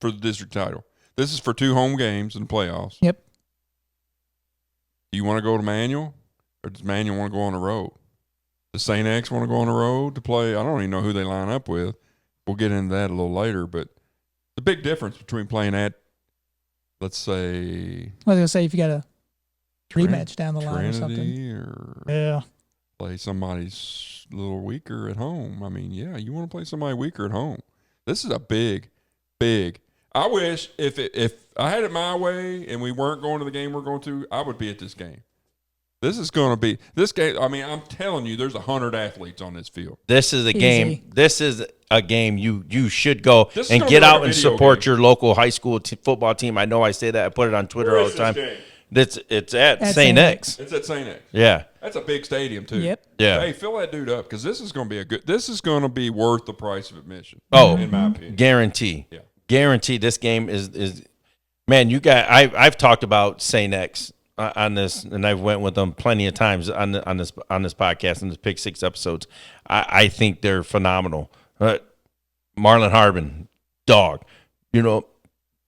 for the district title. This is for 2 home games in the playoffs. Yep. Do you want to go to Manual, or does Manual want to go on the road? Does St. X want to go on the road to play? I don't even know who they line up with. We'll get into that a little later, but the big difference between playing at, let's say, I was gonna say if you got a rematch down the line or something. Trinity or Yeah. play somebody's a little weaker at home. I mean, yeah, you want to play somebody weaker at home. This is a big. I wish if I had it my way and we weren't going to the game we're going to, I would be at this game. This is going to be this game. I mean, I'm telling you, there's 100 athletes on this field. This is a Easy. game. This is a game you should go This is and gonna get be like out a and video support game. your local high school football team. I know I say that. I put it on Twitter Where all is the time. this game? It's at At St. St. X. It's at St. X. Yeah. That's a big stadium too. Yep. Yeah. Hey, fill that dude up because this is going to be this is going to be worth the price of admission. Oh, in my opinion. guarantee. Yeah. Guarantee this game is man, you got I've talked about St. X on this, and I've went with them plenty of times on this podcast, in this Pick 6 episodes. I think they're phenomenal. Marlon Harbin, dog.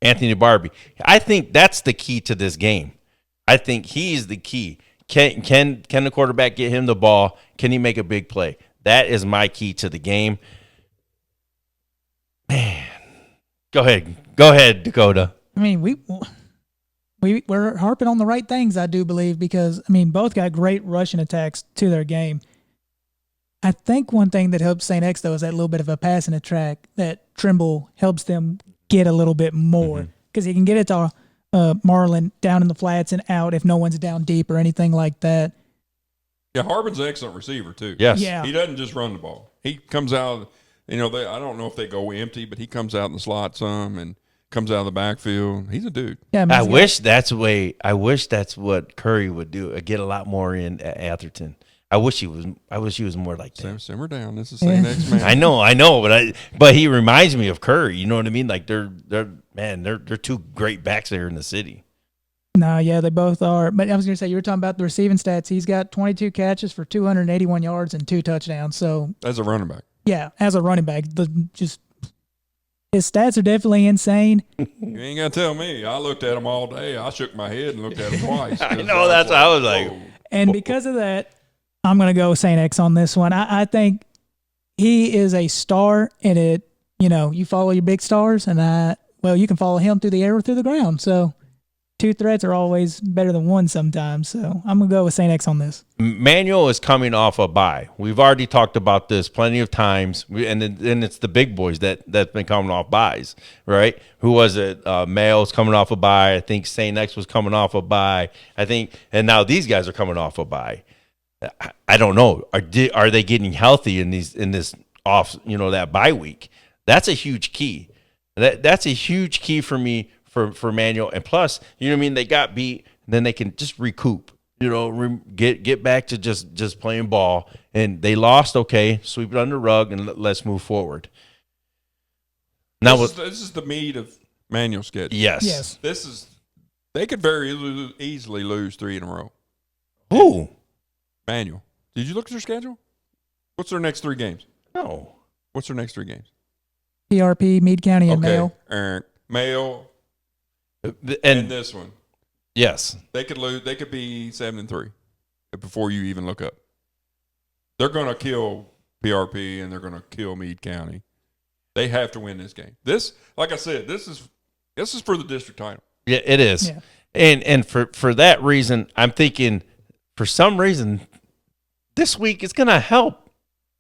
Anthony Barbie. I think that's the key to this game. I think he's the key. Can the quarterback get him the ball? Can he make a big play? That is my key to the game. Man, go ahead, Dakota. I mean, we're harping on the right things, I do believe, because both got great rushing attacks to their game. I think one thing that helps St. X though is that little bit of a passing attack that Trimble helps them get a little bit more because he can get it to Marlon down in the flats and out if no one's down deep or anything like that. Yeah, Harbin's an excellent receiver too. Yes. Yeah. He doesn't just run the ball. He comes out. I don't know if they go empty, but he comes out in the slot some and comes out of the backfield. He's a dude. Yeah, I wish that's what Curry would do. Get a lot more in at Atherton. I wish he was more like that. Simmer down. This is St. X man. I know, but he reminds me of Curry. You know what I mean? Like they're two great backs there in the city. No, yeah, they both are. But I was going to say, you were talking about the receiving stats. He's got 22 catches for 281 yards and 2 touchdowns. So As a running back. yeah, as a running back, His stats are definitely insane. You ain't gonna tell me. I looked at him all day. I shook my head and looked at him twice. I know, that's what I was like. whoa. And because of that, I'm going to go with St. X on this one. I think he is a star, and you follow your big stars, and you can follow him through the air or through the ground. So 2 threats are always better than 1 sometimes. So I'm going to go with St. X on this. Manuel is coming off a bye. We've already talked about this plenty of times, and then it's the big boys that's been coming off byes, right? Who was it? Mail's coming off a bye. I think St. X was coming off a bye. And now these guys are coming off a bye. I don't know. Are they getting healthy in this off? That bye week. That's a huge key. That's a huge key for me for Manuel. And plus, they got beat. Then they can just recoup. Get back to just playing ball. And they lost. Okay, sweep it under the rug and let's move forward. Now this is the meat of Manuel's schedule. Yes. They could very easily lose 3 in a row. Who? Manuel. Did you look at their schedule? What's their next 3 games? No. What's their next 3 games? PRP, Meade County, and Mail. Mail. And this one. Yes. They could lose. They could be 7-3 before you even look up. They're going to kill PRP and they're going to kill Meade County. They have to win this game. This, like I said, this is for the district title. Yeah, it is. Yeah. And for that reason, I'm thinking for some reason this week is going to help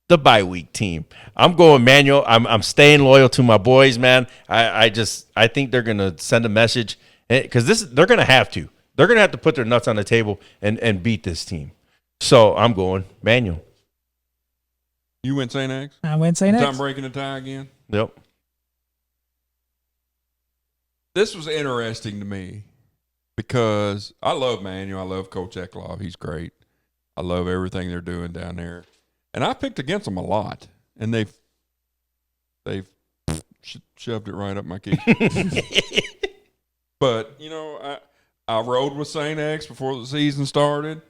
the bye week team. I'm going Manuel. I'm staying loyal to my boys, man. I think they're going to send a message because they're going to have to. They're going to have to put their nuts on the table and beat this team. So I'm going Manuel. You went St. X? I went St. X. Time breaking the tie again? Yep. This was interesting to me because I love Manuel. I love Coach Eklov. He's great. I love everything they're doing down there. And I picked against them a lot. And they've shoved it right up my key. But, I rode with St. X before the season started.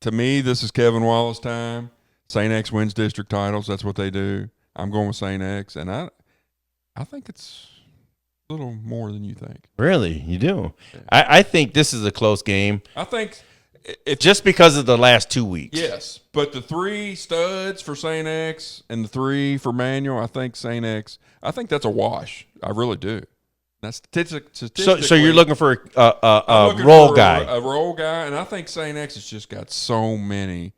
To me, this is Kevin Wallace time. St. X wins district titles. That's what they do. I'm going with St. X. And I think it's a little more than you think. Really? You do? Yeah. I think this is a close game. I think just because of the last 2 weeks. Yes, but the 3 studs for St. X and the 3 for Manuel, I think St. X, I think that's a wash. I really do. That's statistically. So you're looking for a role guy. A role guy, and I think St. X has just got so many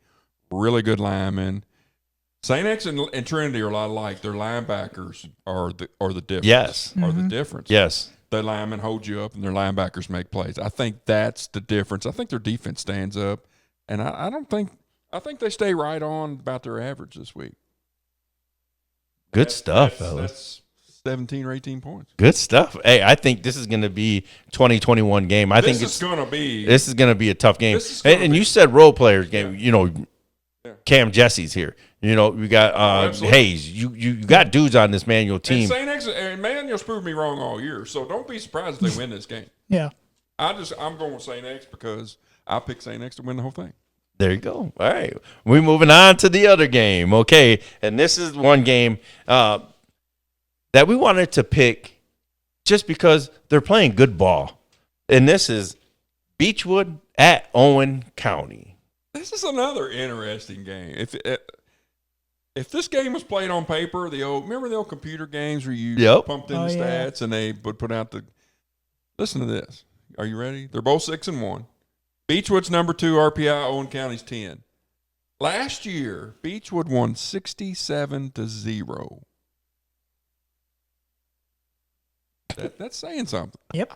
really good linemen. St. X and Trinity are a lot alike. Their linebackers are the difference. Yes. Are the difference. Yes. Their linemen hold you up and their linebackers make plays. I think that's the difference. I think their defense stands up, and I think they stay right on about their average this week. Good stuff, fellas. That's 17 or 18 points. Good stuff. Hey, I think this is going to be 2021 game. This is going to be a tough game. And you said role players game. Yeah. Cam Jesse's here. We got Hayes. You got dudes on this Manuel team. And St. X and Manuel's proved me wrong all year, so don't be surprised if they win this game. Yeah. I'm going with St. X because I picked St. X to win the whole thing. There you go. All right. We're moving on to the other game. Okay. And this is one game that we wanted to pick just because they're playing good ball. And this is Beechwood at Owen County. This is another interesting game. If this game was played on paper, remember the old computer games where you pumped in the stats and they would put out listen to this. Are you ready? They're both 6-1. Beechwood's number 2 RPI, Owen County's 10. Last year, Beechwood won 67-0. That's saying something. Yep.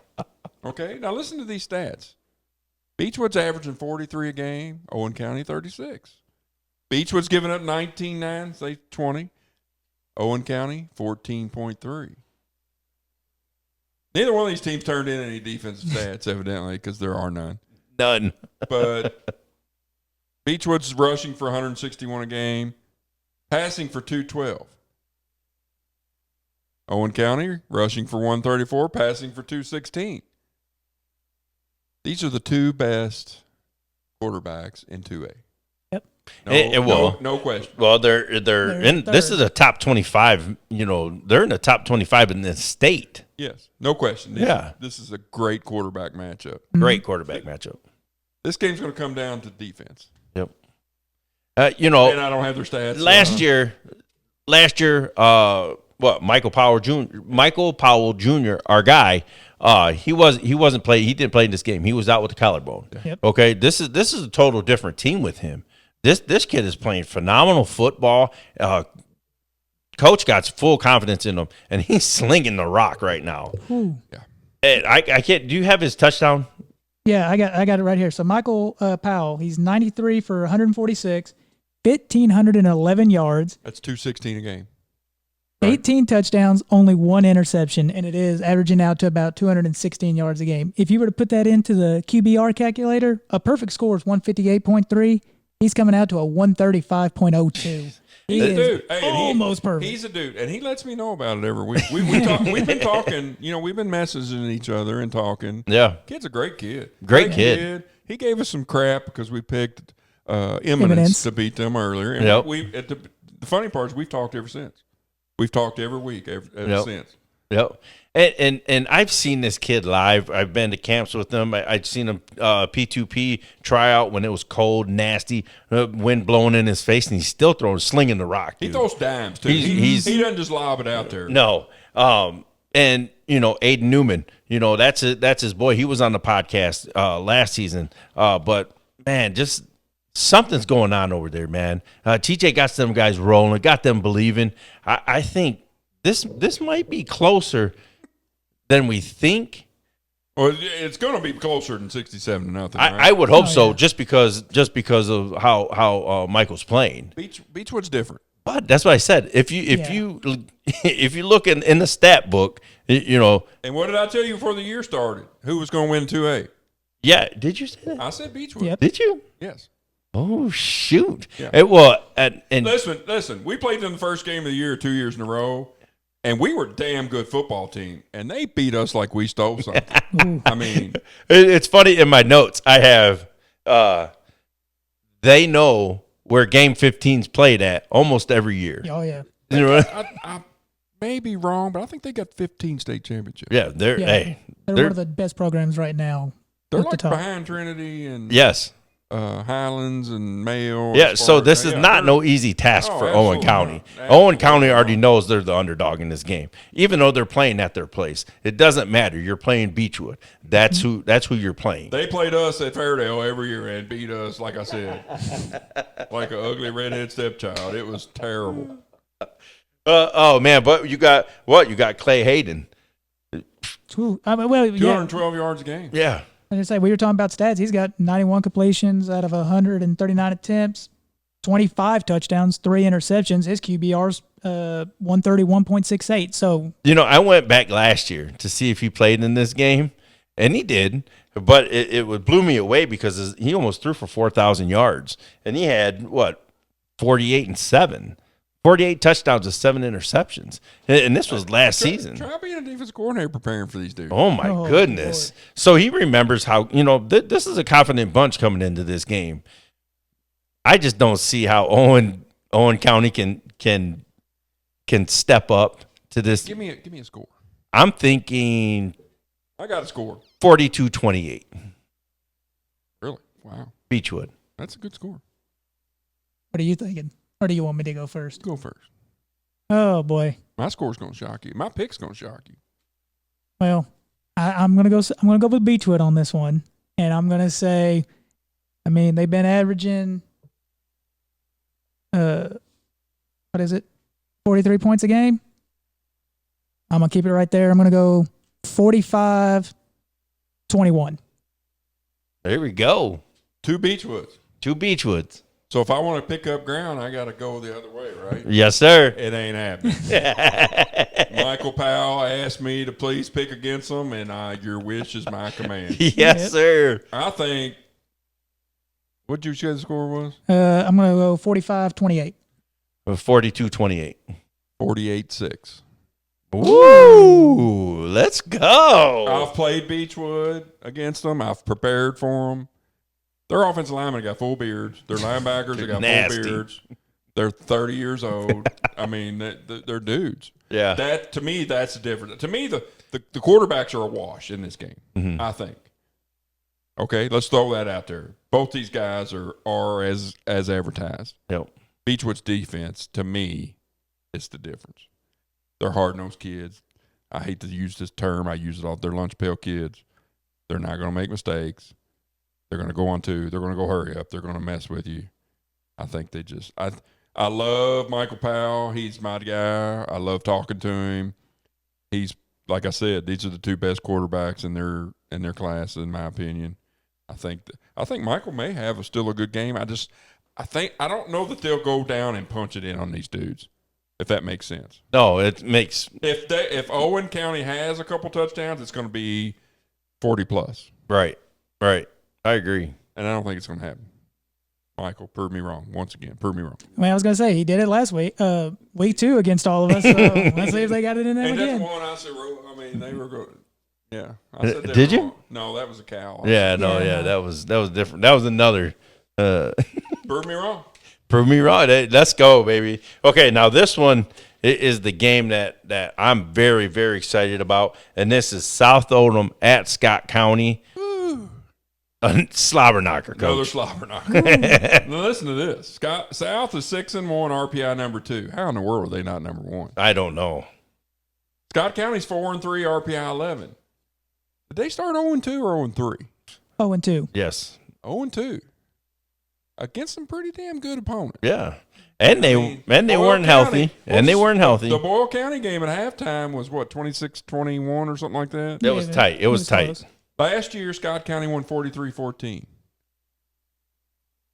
Okay, now listen to these stats. Beechwood's averaging 43 a game, Owen County 36. Beechwood's giving up 19-9, say 20. Owen County 14.3. Neither one of these teams turned in any defensive stats, evidently, because there are none. None. But Beechwood's rushing for 161 a game, passing for 212. Owen County rushing for 134, passing for 216. These are the 2 best quarterbacks in 2A. Yep. No question. Well, they're in. This is a top 25. They're in the top 25 in this state. Yes, no question. This is a great quarterback matchup. Great quarterback matchup. This game's going to come down to defense. Yep. And I don't have their stats. Last year, Michael Powell Jr., our guy, he wasn't playing. He didn't play in this game. He was out with the collarbone. Yep. Okay, this is a total different team with him. This kid is playing phenomenal football. Coach got full confidence in him, and he's slinging the rock right now. Ooh. Yeah. And I can't. Do you have his touchdown? Yeah, I got it right here. So Michael Powell, he's 93 for 146, 1,511 yards. That's 216 a game. Right. 18 touchdowns, only one interception, and it is averaging out to about 216 yards a game. If you were to put that into the QBR calculator, a perfect score is 158.3. He's coming out to a 135.02. He is almost perfect. He's a dude, and he lets me know about it every week. We've been talking, we've been messaging each other and talking. Yeah. Kid's a great kid. Great kid. He gave us some crap because we picked Eminence to beat them earlier. And the funny part is we've talked ever since. We've talked every week ever since. Yep. And I've seen this kid live. I've been to camps with him. I'd seen him P2P tryout when it was cold, nasty, wind blowing in his face, and he's still slinging the rock. Dude. He throws dimes too. He doesn't just lob it out there. No. And Aiden Newman, that's his boy. He was on the podcast last season. But man, just something's going on over there, man. TJ got some guys rolling, got them believing. I think this might be closer than we think. Well, it's going to be closer than 67-0. Right? I would hope so, just because of how Michael's playing. Beechwood's different. But that's what I said. If you look in the stat book, And what did I tell you before the year started? Who was going to win 2A? Yeah, did you say that? I said Beechwood. Yep. Did you? Yes. Oh shoot! Yeah. And listen. We played them the first game of the year 2 years in a row. And we were a damn good football team, and they beat us like we stole something. I mean, it's funny. In my notes, I have they know where Game 15's played at almost every year. Oh yeah. I may be wrong, but I think they got 15 state championships. Yeah, they're one of the best programs right now. They're like behind Trinity and yes. Highlands and Mayo. Yeah, so this is not no easy task for Owen County. Owen County already knows they're the underdog in this game, even though they're playing at their place. It doesn't matter. You're playing Beechwood. That's who you're playing. They played us at Fairdale every year and beat us, like I said, like an ugly redhead stepchild. It was terrible. Oh man, but you got what? You got Clay Hayden. 212 yards a game. Yeah. As I say, we were talking about stats. He's got 91 completions out of 139 attempts, 25 touchdowns, 3 interceptions. His QBR's 131.68. So I went back last year to see if he played in this game, and he did. But it blew me away because he almost threw for 4,000 yards, and he had 48 and 7. 48 touchdowns and 7 interceptions. And this was last season. Try being a defensive coordinator preparing for these dudes. Oh, my goodness. Lord. So he remembers how, this is a confident bunch coming into this game. I just don't see how Owen County can step up to this. Give me a score. I'm thinking I got a score. 42-28. Really? Wow. Beechwood. That's a good score. What are you thinking? Or do you want me to go first? Go first. Oh, boy. My score's going to shock you. My pick's going to shock you. Well, I'm going to go with Beechwood on this one. And I'm going to say, they've been averaging, 43 points a game? I'm going to keep it right there. I'm going to go 45-21. There we go. 2 Beechwoods. So if I want to pick up ground, I got to go the other way, right? Yes, sir. It ain't happening. Michael Powell asked me to please pick against them, and your wish is my command. Yes, sir. I think – what did you say the score was? I'm going to go 45-28. 42-28. 48-6. Woo! Let's go. I've played Beechwood against them. I've prepared for them. Their offensive linemen got full beards. Their linebackers have got Nasty. full beards. They're 30 years old. I mean, they're dudes. Yeah. That to me, that's the difference. To me, the quarterbacks are a wash in this game. I think. Okay, let's throw that out there. Both these guys are as advertised. Yep. Beechwood's defense, to me, is the difference. They're hard-nosed kids. I hate to use this term. I use it all. They're lunch pail kids. They're not going to make mistakes. They're going to go on two. They're going to go hurry up. They're going to mess with you. I think they just I love Michael Powell. He's my guy. I love talking to him. He's, like I said, these are the two best quarterbacks in their class, in my opinion. I think Michael may have still a good game. I don't know that they'll go down and punch it in on these dudes, if that makes sense. No, it makes If Owen County has a couple touchdowns, it's going to be 40+. right. I agree. And I don't think it's going to happen. Michael, prove me wrong. Once again, prove me wrong. I mean, I was going to say, he did it last week, week 2 against all of us. So let's see if they got it in there And again. that's one I said, I mean, they were good. Yeah. I said Did you? wrong. No, that was a cow. Yeah, no, Yeah. that was different. That was another. Prove me wrong. Prove me wrong. Hey, let's go, baby. Okay, now this one is the game that I'm very, very excited about, and this is South Oldham at Scott County. A slobber knocker, coach. Another slobber knocker. Now listen to this. South is 6-1, RPI number 2. How in the world are they not number 1? I don't know. Scott County's 4-3, RPI 11. Did they start 0-2 or 0-3? 0-2. Yes. 0-2 against some pretty damn good opponents. Yeah. And they Boyle weren't County- healthy. And they weren't healthy. The Boyle County game at halftime was what, 26-21 or something like that? It was tight. It was tight. close. Last year, Scott County won 43-14.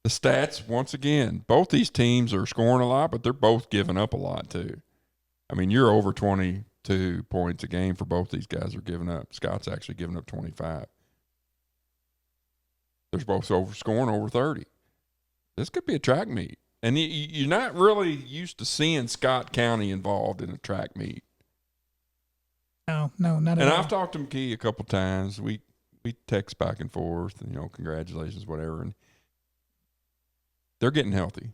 The stats, once again, both these teams are scoring a lot, but they're both giving up a lot too. I mean, you're over 22 points a game for both these guys are giving up. Scott's actually giving up 25. They're both scoring over 30. This could be a track meet. And you're not really used to seeing Scott County involved in a track meet. No, not at And all. I've talked to McKee a couple times. We text back and forth, and, congratulations, whatever. And they're getting healthy.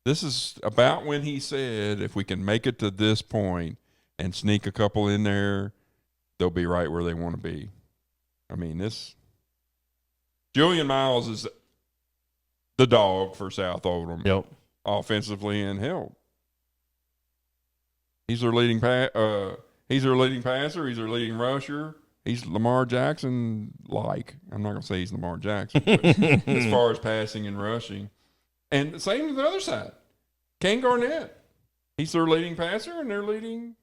This is about when he said, if we can make it to this point and sneak a couple in there, they'll be right where they want to be. I mean, Julian Miles is the dog for South Oldham. Yep. Offensively and help. He's their leading he's their leading passer. He's their leading rusher. He's Lamar Jackson like. I'm not going to say he's Lamar Jackson, but as far as passing and rushing. And the same to the other side. Kane Garnett. He's their leading passer and their leading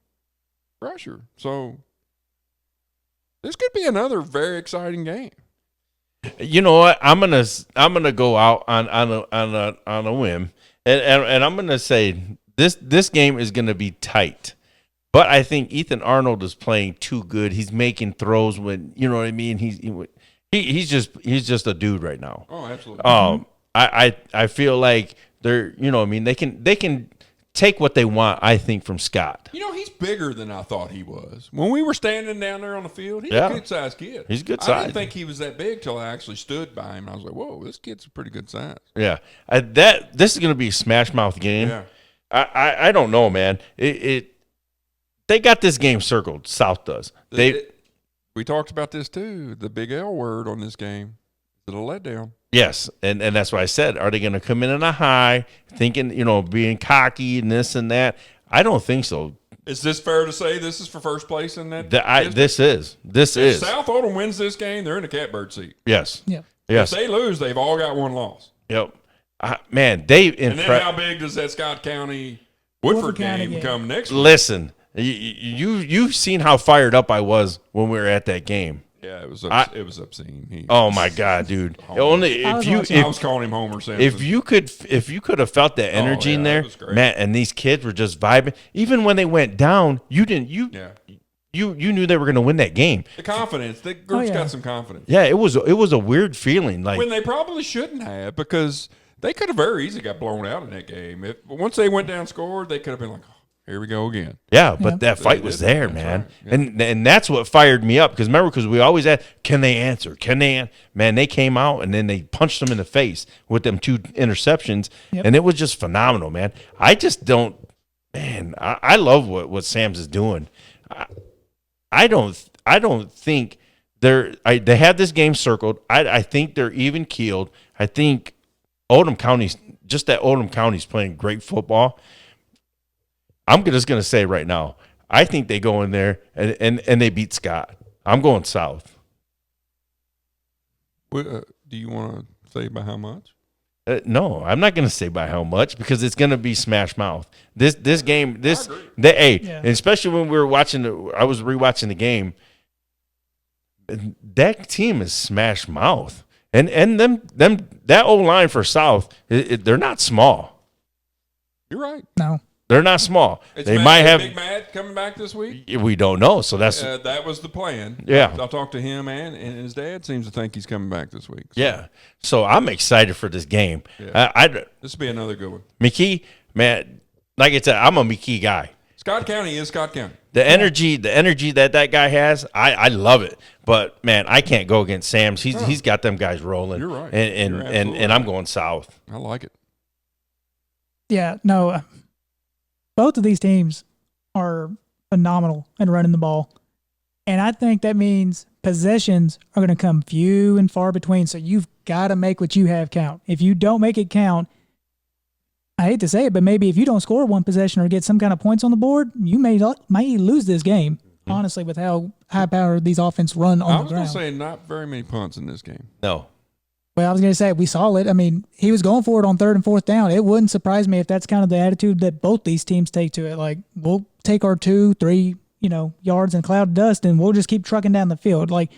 rusher. So this could be another very exciting game. You know what? I'm gonna go out on a whim, and I'm gonna say this game is gonna be tight. But I think Ethan Arnold is playing too good. He's making throws when you know what I mean. He's just a dude right now. Oh, absolutely. I feel like they're they can take what they want. I think from Scott. He's bigger than I thought he was. When we were standing down there on the field, he's Yeah. a good-sized kid. He's good I size. didn't think he was that big till I actually stood by him. I was like, whoa, this kid's a pretty good size. Yeah, this is gonna be a smash mouth game. Yeah. I don't know, man. They got this game circled. South does. We talked about this too. The big L word on this game is a letdown. Yes, and that's why I said, are they going to come in a high, thinking being cocky and this and that? I don't think so. Is this fair to say this is for first place in that? This is. If South Oldham wins this game, they're in the catbird seat. Yes. Yeah. Yes. If they lose, they've all got one loss. Yep. Man, they And then how big does that Scott County Woodford County game game. come next week? Listen, you've seen how fired up I was when we were at that game. Yeah, it was obscene. Oh my God, dude! Only I was if you watching. I was calling him Homer Simpson. if you could have felt the energy in yeah, there, it was great. man, and these kids were just vibing. Even when they went down, you knew they were going to win that game. The confidence, the group's yeah. got some confidence. Yeah, it was a weird feeling. Like When they probably shouldn't have, because they could have very easily got blown out in that game. Once they went down scored, they could have been like, here we go again. Yeah, but Yep. that fight was there, That's man. right. Yeah. And that's what fired me up because we always ask, can they answer? Can they Man, they came out and then they punched them in the face with them 2 interceptions, Yep. and it was just phenomenal, man. I just don't, man. I love what Sam's is doing. I don't think they had this game circled. I think they're even keeled. I think Oldham County's playing great football. I'm just going to say right now, I think they go in there and they beat Scott. I'm going south. Do you want to say by how much? No, I'm not going to say by how much because it's going to be smash mouth. This game, Yeah. and especially when we were I was rewatching the game. That team is smash mouth, and that old line for South, they're not small. You're right. No. They're not small. They Matt, might have. Big Matt coming back this week. We don't know, so that's That was the plan. Yeah. I'll talk to him, and his dad seems to think he's coming back this week. So yeah. So I'm excited for this game. Yeah. This will be another good one. McKee, man, like I said, I'm a McKee guy. Scott County is Scott County. The energy that guy has, I love it. But man, I can't go against Sam's. He's got them guys rolling. You're right. And I'm going south. I like it. Yeah, no. Both of these teams are phenomenal in running the ball. And I think that means possessions are going to come few and far between. So you've got to make what you have count. If you don't make it count, I hate to say it, but maybe if you don't score one possession or get some kind of points on the board, you may lose this game, honestly, with how high-powered these offense run on I the was going ground. to say not very many punts in this game. No. Well, I was going to say, we saw it. I mean, he was going for it on 3rd and 4th down. It wouldn't surprise me if that's kind of the attitude that both these teams take to it. Like, we'll take our 2-3, yards and cloud of dust, and we'll just keep trucking down the field. Like,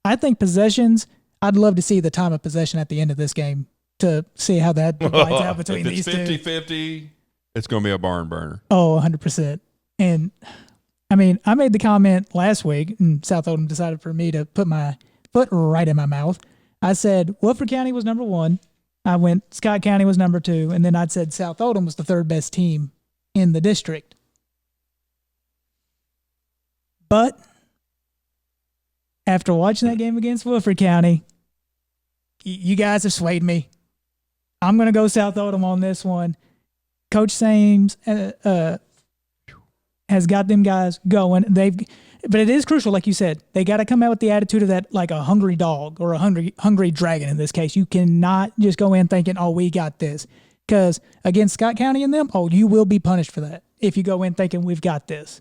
I think possessions, I'd love to see the time of possession at the end of this game to see how that divides out between If these it's two. 50-50, it's going to be a barn burner. Oh, 100%. And, I mean, I made the comment last week, and South Oldham decided for me to put my foot right in my mouth. I said Woodford County was number 1. I went Scott County was number 2, and then I'd said South Oldham was the 3rd best team in the district. But after watching that game against Woodford County, you guys have swayed me. I'm going to go South Oldham on this one. Coach Sames has got them guys going. But it is crucial, like you said, they got to come out with the attitude of that, like a hungry dog or a hungry dragon in this case. You cannot just go in thinking, oh, we got this. Because against Scott County and them, you will be punished for that if you go in thinking we've got this.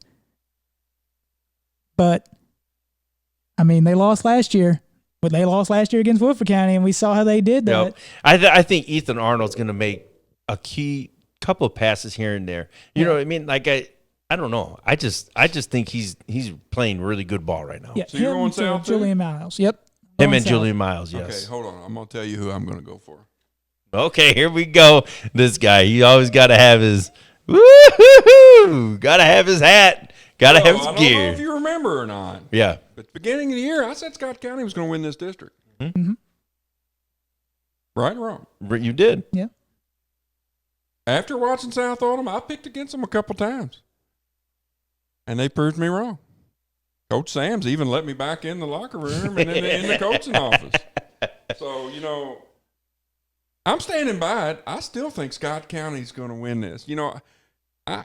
But, I mean, they lost last year. But they lost last year against Woodford County, and we saw how they did that. Yep. I think Ethan Arnold's going to make a key couple of passes here and there. You know what I mean? Like I don't know. I just think he's playing really good ball right now. Yeah, So you're going south too? Julian Miles. Yep. Him Going and south. Julian Miles, yes. Okay, hold on. I'm going to tell you who I'm going to go for. Okay, here we go. This guy, he always got to have his woo-hoo-hoo, got to have his hat, got to have his I don't gear. know if you remember or not. Yeah. At the beginning of the year, I said Scott County was going to win this district. Mm-hmm. Right or wrong? You did. Yeah. After watching South Oldham, I picked against them a couple times. And they proved me wrong. Coach Sam's even let me back in the locker room and in the coaching office. So, I'm standing by it. I still think Scott County's going to win this. I'm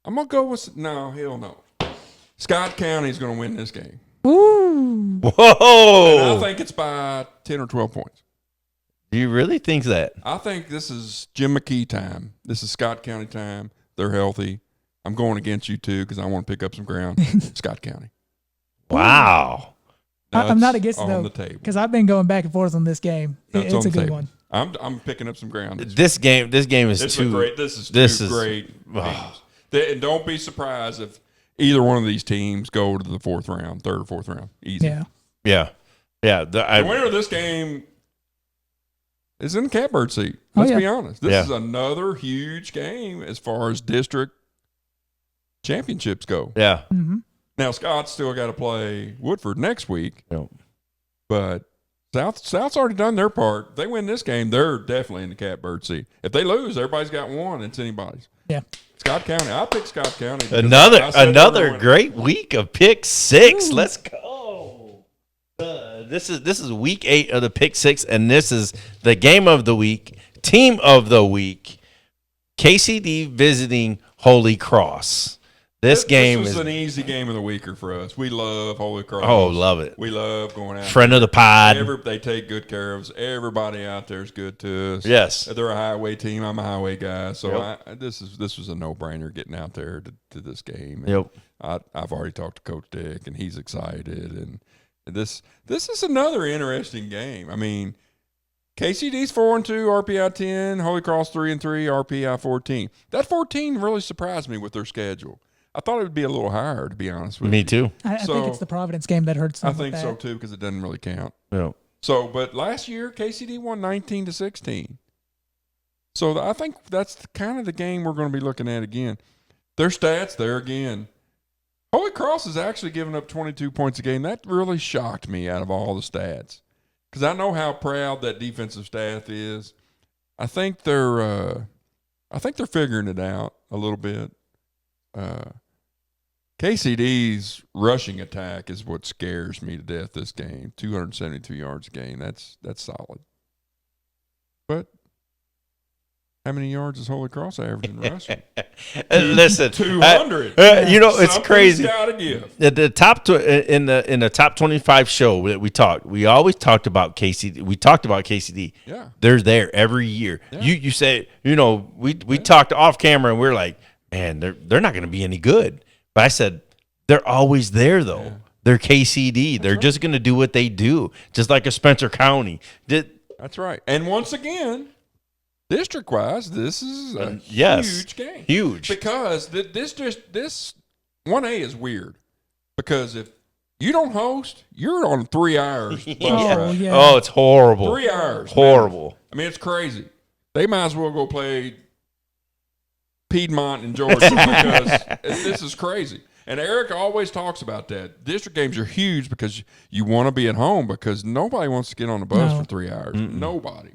going to go with – no, hell no. Scott County's going to win this game. Ooh. Whoa. And I think it's by 10 or 12 points. Do you really think that? I think this is Jim McKee time. This is Scott County time. They're healthy. I'm going against you, too, because I want to pick up some ground. Scott County. Wow. I'm not against it, on though, the table. because I've been going back and forth on this game. That's It's on a the good table. one. I'm picking up some ground. This game is too great. This is two great teams. And don't be surprised if either one of these teams go to the 4th round, 3rd or 4th round. Easy. Yeah. Yeah. The winner of this game is in the catbird seat. Let's be honest. This is another huge game as far as district championships go. Yeah. Mm-hmm. Now, Scott's still got to play Woodford next week, Yep. but South's already done their part. If they win this game, they're definitely in the catbird seat. If they lose, everybody's got one. It's anybody's. Yeah. Scott County. I picked Scott County. Another great week of pick six. Ooh. Let's go. This is week 8 of the pick six, and this is the game of the week, team of the week. KCD visiting Holy Cross. This game was an easy game of the weeker for us. We love Holy Cross. Oh, love it. We love going out. Friend of the pod. They take good care of us. Everybody out there is good to us. Yes. They're a highway team. I'm a highway guy. So Yep. this was a no-brainer getting out there to this game. And Yep. I've already talked to Coach Dick, and he's excited. And this is another interesting game. I mean, KCD's 4-2, RPI 10, Holy Cross 3-3, RPI 14. That 14 really surprised me with their schedule. I thought it would be a little higher, to be honest with you. Me too. I think it's the Providence game that hurts them. I think so too, because it doesn't really count. Yeah. So, but last year KCD won 19-16. So I think that's kind of the game we're going to be looking at again. Their stats there again. Holy Cross has actually given up 22 points a game. That really shocked me out of all the stats, because I know how proud that defensive staff is. I think they're figuring it out a little bit. KCD's rushing attack is what scares me to death this game. 272 yards a game. That's solid. But how many yards is Holy Cross averaging rushing? Listen, 200. It's crazy. Gotta give. The top in the top 25 show that we always talked about KCD. We talked about KCD. Yeah, they're there every year. Yeah. You say, we talked off camera and we're like, man, they're not going to be any good. But I said, they're always there, though. Yeah. They're KCD. They're just going to do what they do, just like a Spencer County. That's right. And once again, district-wise, this is a huge game. Huge. Because this 1A is weird. Because if you don't host, you're on 3 hours. Oh, it's horrible. 3 hours. Horrible. Man. I mean, it's crazy. They might as well go play Piedmont and Georgia because this is crazy. And Eric always talks about that. District games are huge because you want to be at home, because nobody wants to get on the bus for 3 hours. Mm-mm.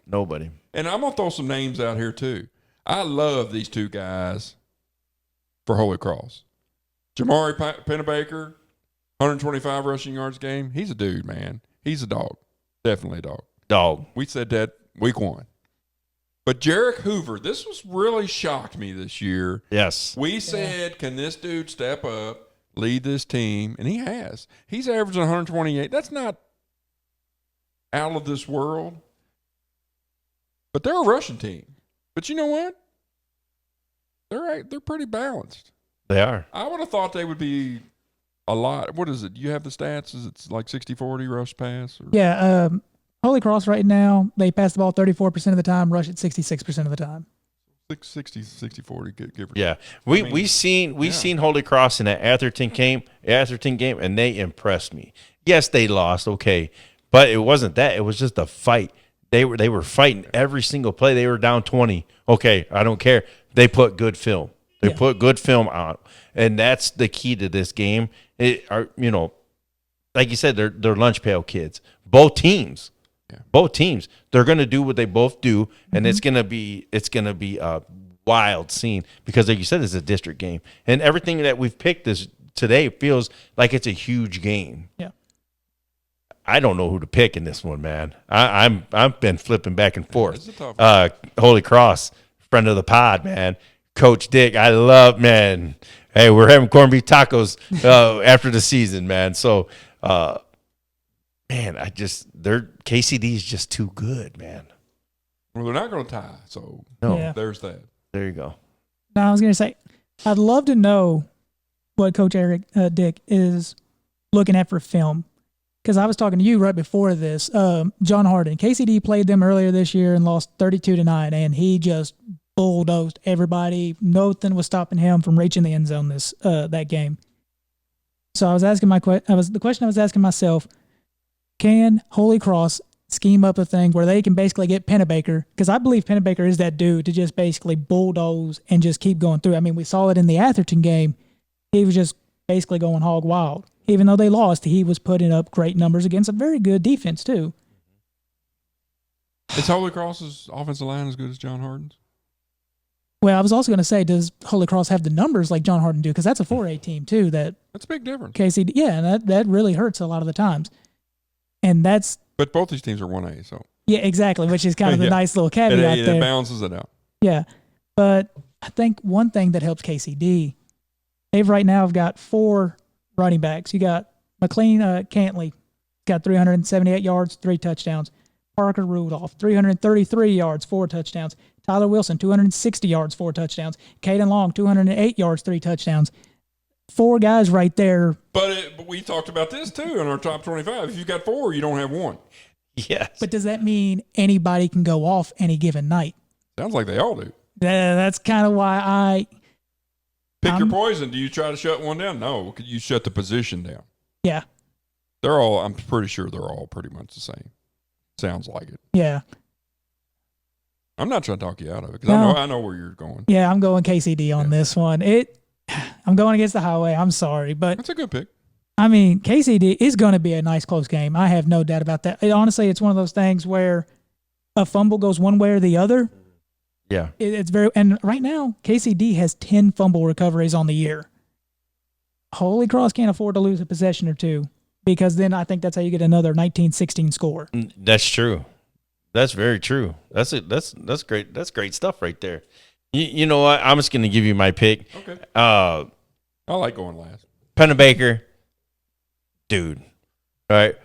Nobody. And I'm going to throw some names out here too. I love these two guys for Holy Cross. Jamari Pennebaker, 125 rushing yards game. He's a dude, man. He's a dog. Definitely a dog. We said that week 1. But Jarek Hoover, this was really shocked me this year. Yes. We said, can this dude step up, lead this team? And he has. He's averaging 128. That's not out of this world. But they're a rushing team. But you know what? They're pretty balanced. They are. I would have thought they would be a lot. What is it? You have the stats? Is it like 60-40 rush pass? Or? Yeah. Holy Cross right now, they pass the ball 34% of the time, rush it 66% of the time. 60-40, give or take. Yeah. We seen Holy Cross in that Atherton game, and they impressed me. Yes, they lost, okay. But it wasn't that. It was just a fight. They were fighting every single play. They were down 20. Okay, I don't care. They put good film. They put good film out. And that's the key to this game. Like you said, they're lunch pail kids. Both teams. Yeah. Both teams, they're going to do what they both do, and it's going to be a wild scene because, like you said, it's a district game, and everything that we've picked today feels like it's a huge game. Yeah, I don't know who to pick in this one, man. I've been flipping back and forth. Holy Cross, friend of the pod, man. Coach Dick, I love, man. Hey, we're having corned beef tacos after the season, man. So. Man, KCD is just too good, man. Well, they're not going to tie, so there's that. There you go. Now, I was going to say, I'd love to know what Coach Eric Dick is looking at for film, because I was talking to you right before this. John Harden, KCD played them earlier this year and lost 32-9, and he just bulldozed everybody. Nothing was stopping him from reaching the end zone that game. So I was asking the question I was asking myself. Can Holy Cross scheme up a thing where they can basically get Pennebaker? Because I believe Pennebaker is that dude to just basically bulldoze and just keep going through. I mean, we saw it in the Atherton game. He was just basically going hog wild. Even though they lost, he was putting up great numbers against a very good defense, too. Is Holy Cross's offensive line as good as John Harden's? Well, I was also going to say, does Holy Cross have the numbers like John Hardin do? Because that's a 4A team too. That's a big difference. KCD, yeah, and that really hurts a lot of the times. And that's. But both these teams are 1A, so. Yeah, exactly, which is kind of the nice little caveat there. It balances it out. Yeah, but I think one thing that helps KCD, they've right now got 4 running backs. You got McLean Cantley, got 378 yards, 3 touchdowns. Parker Rudolph, 333 yards, 4 touchdowns. Tyler Wilson, 260 yards, 4 touchdowns. Caden Long, 208 yards, 3 touchdowns. 4 guys right there. But we talked about this too in our top 25. If you got 4, you don't have 1. Yes. But does that mean anybody can go off any given night? Sounds like they all do. That's kind of why I pick your poison. Do you try to shut one down? No, you shut the position down. Yeah. I'm pretty sure they're all pretty much the same. Sounds like it. Yeah. I'm not trying to talk you out of it because I know where you're going. Yeah, I'm going KCD on this one. I'm going against the highway. I'm sorry, but that's a good pick. I mean, KCD is going to be a nice close game. I have no doubt about that. Honestly, it's one of those things where a fumble goes one way or the other. Yeah. It's very, and right now, KCD has 10 fumble recoveries on the year. Holy Cross can't afford to lose a possession or 2 because then I think that's how you get another 19-16 score. That's true. That's very true. That's great. That's great stuff right there. You know what? I'm just going to give you my pick. Okay. I like going last. Pennebaker, dude. All right.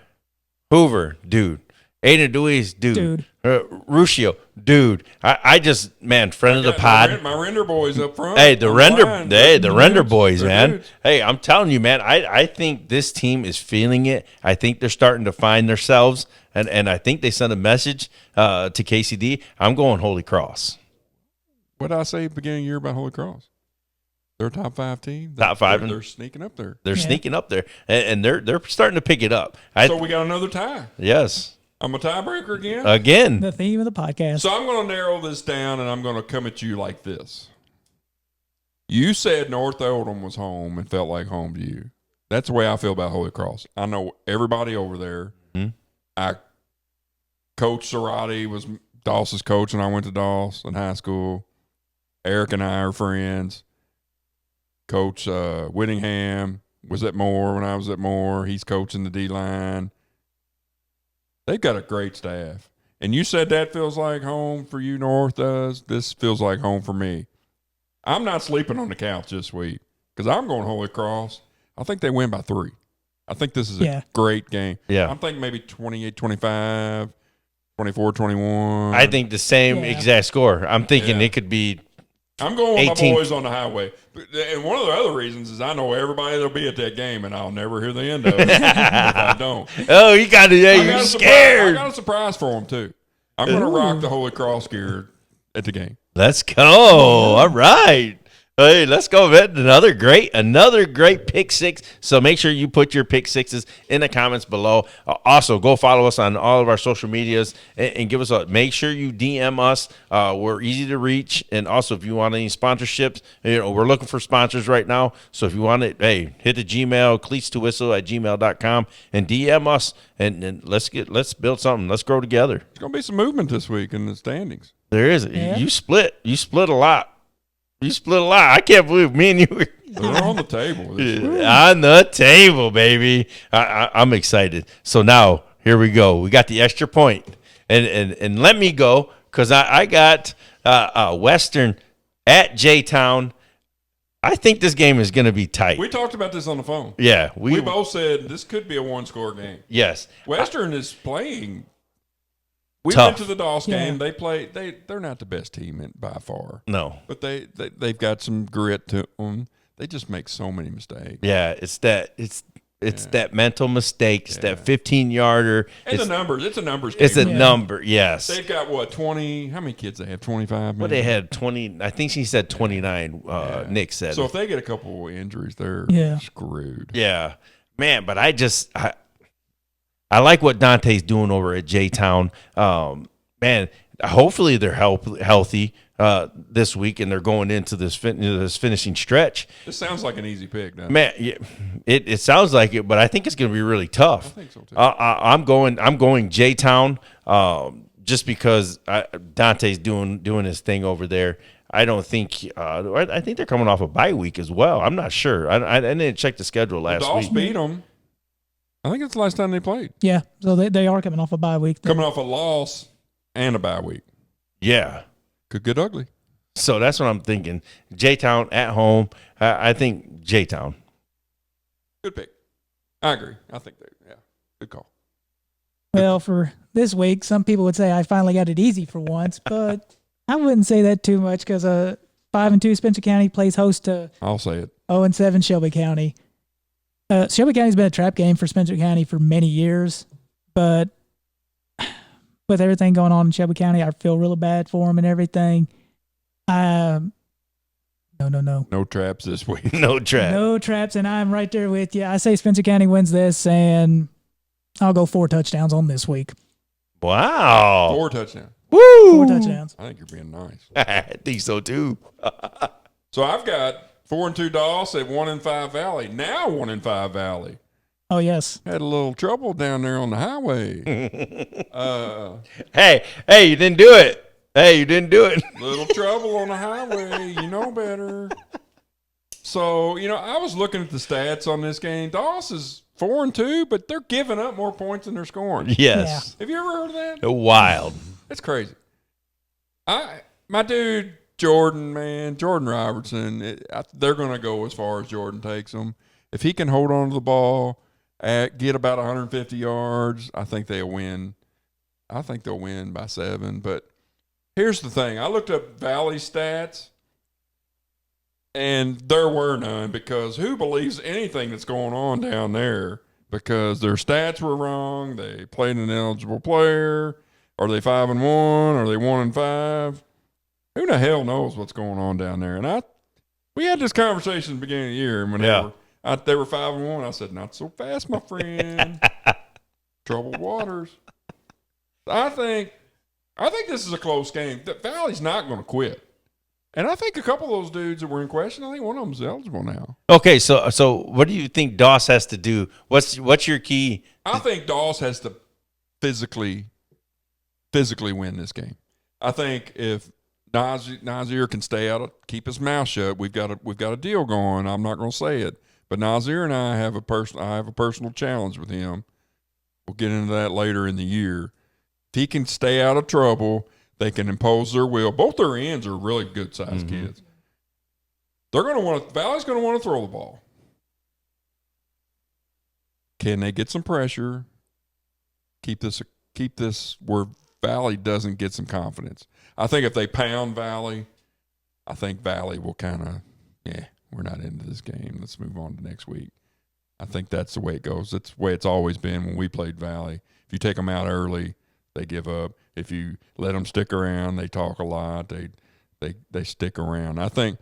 Hoover, dude. Aiden Dewey's dude. Ruscio, dude. I just, man, friend of the pod. My render boys up front. Hey, the render boys, man. Dudes. Hey, I'm telling you, man, I think this team is feeling it. I think they're starting to find themselves, and I think they sent a message to KCD. I'm going Holy Cross. What did I say at the beginning of the year about Holy Cross? They're a top 5 team. Top 5. They're sneaking up there. They're sneaking up there, and they're starting to pick it up. So we got another tie. Yes. I'm a tiebreaker again? Again. The theme of the podcast. So I'm going to narrow this down, and I'm going to come at you like this. You said North Oldham was home and felt like home to you. That's the way I feel about Holy Cross. I know everybody over there. Mm-hmm. Coach Cerati was Dawson's coach when I went to Dawes in high school. Eric and I are friends. Coach Whittingham was at Moore when I was at Moore. He's coaching the D-line. They've got a great staff. And you said that feels like home for you, North does. This feels like home for me. I'm not sleeping on the couch this week because I'm going Holy Cross. I think they win by 3. I think this is a great game. Yeah. I'm thinking maybe 28-25, 24-21. I think the same exact score. I'm thinking it could be I'm going with 18. my boys on the highway. And one of the other reasons is I know everybody that'll be at that game, and I'll never hear the end of it if I don't. Oh, you got to, you're scared. I got a surprise for them, too. I'm going to rock the Holy Cross gear at the game. Let's go. All right. Hey, let's go, man. Another great pick 6. So make sure you put your pick 6s in the comments below. Also, go follow us on all of our social medias and give us make sure you DM us. We're easy to reach. And also, if you want any sponsorships, we're looking for sponsors right now. So if you want it, hey, hit the Gmail, cleats2whistle@gmail.com and DM us and let's build something. Let's grow together. There's going to be some movement this week in the standings. There is. Yeah. You split a lot. I can't believe me and you were They're on the table. On the table, baby. I'm excited. So now here we go. We got the extra point, and let me go because I got Western at J-Town. I think this game is going to be tight. We talked about this on the phone. Yeah, we both said this could be a 1-score game. Yes, Western is playing. We tough. Went to the Dawes game. They play. They're not the best team by far. No, but they've got some grit to them. They just make so many mistakes. Yeah, it's that mental mistake. It's that 15-yarder. And the numbers. It's a numbers game. It's a number. Yes. They've got what 20? How many kids they have? 25. Well, they had 20. I think she said 29. Nick said. So if they get a couple of injuries, they're screwed. Yeah, man. But I like what Dante's doing over at J-Town. Man, hopefully they're healthy this week and they're going into this finishing stretch. This sounds like an easy pick, doesn't it? Man, it sounds like it, but I think it's going to be really tough. I think so too. I'm going J-Town just because Dante's doing his thing over there. I don't think. I think they're coming off a bye week as well. I'm not sure. I didn't check the schedule last Dolphs week. beat them. I think it's the last time they played. Yeah, so they are coming off a bye week. Coming off a loss and a bye week. Yeah. Could get ugly. So that's what I'm thinking. J-Town at home. I think J-Town. Good pick. I agree. I think good call. Well, for this week, some people would say I finally got it easy for once, but I wouldn't say that too much because 5-2 Spencer County plays host to I'll say it. 0-7 Shelby County. Shelby County's been a trap game for Spencer County for many years, but with everything going on in Shelby County, I feel really bad for them and everything. No. No traps this week. No trap. No traps, and I'm right there with you. I say Spencer County wins this, and I'll go 4 touchdowns on this week. Wow. 4 touchdowns. Woo. 4 touchdowns. I think you're being nice. I think so too. So I've got 4-2 Doss at 1-5 Valley. Now 1-5 Valley. Oh, yes. Had a little trouble down there on the highway. Hey, you didn't do it. Little trouble on the highway. You know better. So, I was looking at the stats on this game. Doss is 4-2, but they're giving up more points than they're scoring. Yes. Have you ever heard of that? Wild. That's crazy. My dude, Jordan Robertson, they're going to go as far as Jordan takes them. If he can hold on to the ball, get about 150 yards, I think they'll win. I think they'll win by 7. But here's the thing. I looked up Valley stats, and there were none because who believes anything that's going on down there? Because their stats were wrong. They played an ineligible player. Are they 5-1? Are they 1-5? Who the hell knows what's going on down there? And we had this conversation at the beginning of the year, and when they were 5-1, I said, "Not so fast, my friend. Troubled waters." I think this is a close game. The Valley's not going to quit. And I think a couple of those dudes that were in question, I think one of them's eligible now. Okay, so what do you think Doss has to do? What's your key? I think Doss has to physically win this game. I think if Nazir can stay keep his mouth shut, we've got a deal going. I'm not going to say it, but Nazir and I have a personal challenge with him. We'll get into that later in the year. If he can stay out of trouble, they can impose their will. Both their ends are really good sized kids. They're going to Valley's going to want to throw the ball. Can they get some pressure? Keep this where Valley doesn't get some confidence. I think if they pound Valley, I think Valley will kind of, we're not into this game. Let's move on to next week. I think that's the way it goes. That's the way it's always been when we played Valley. If you take them out early, they give up. If you let them stick around, they talk a lot. They stick around. I think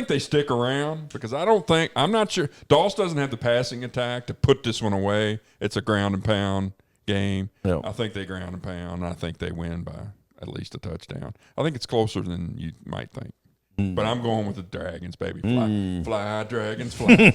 they stick around because I'm not sure. Doss doesn't have the passing attack to put this one away. It's a ground and pound game. Yep. I think they ground and pound. I think they win by at least a touchdown. I think it's closer than you might think. But I'm going with the Dragons, baby. Fly, Dragons, fly.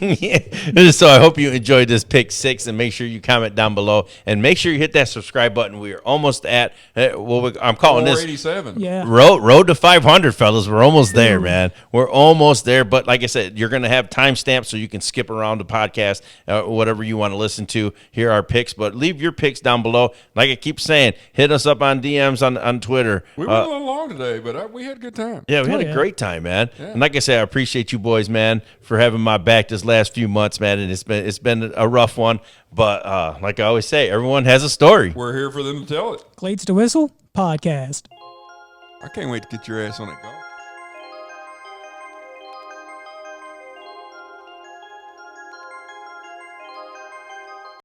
So I hope you enjoyed this pick 6, and make sure you comment down below, and make sure you hit that subscribe button. We are almost at I'm calling this 487. Yeah. road to 500, fellas. We're almost there, man. We're almost there. But like I said, you're going to have timestamps so you can skip around the podcast, whatever you want to listen to. Here are picks, but leave your picks down below. Like I keep saying, hit us up on DMs on Twitter. We went a little long today, but we had a good time. Yeah, we had a great time, man. Yeah. And like I said, I appreciate you boys, man, for having my back this last few months, man. And it's been a rough one, but like I always say, everyone has a story. We're here for them to tell it. Cleats to Whistle podcast. I can't wait to get your ass on it.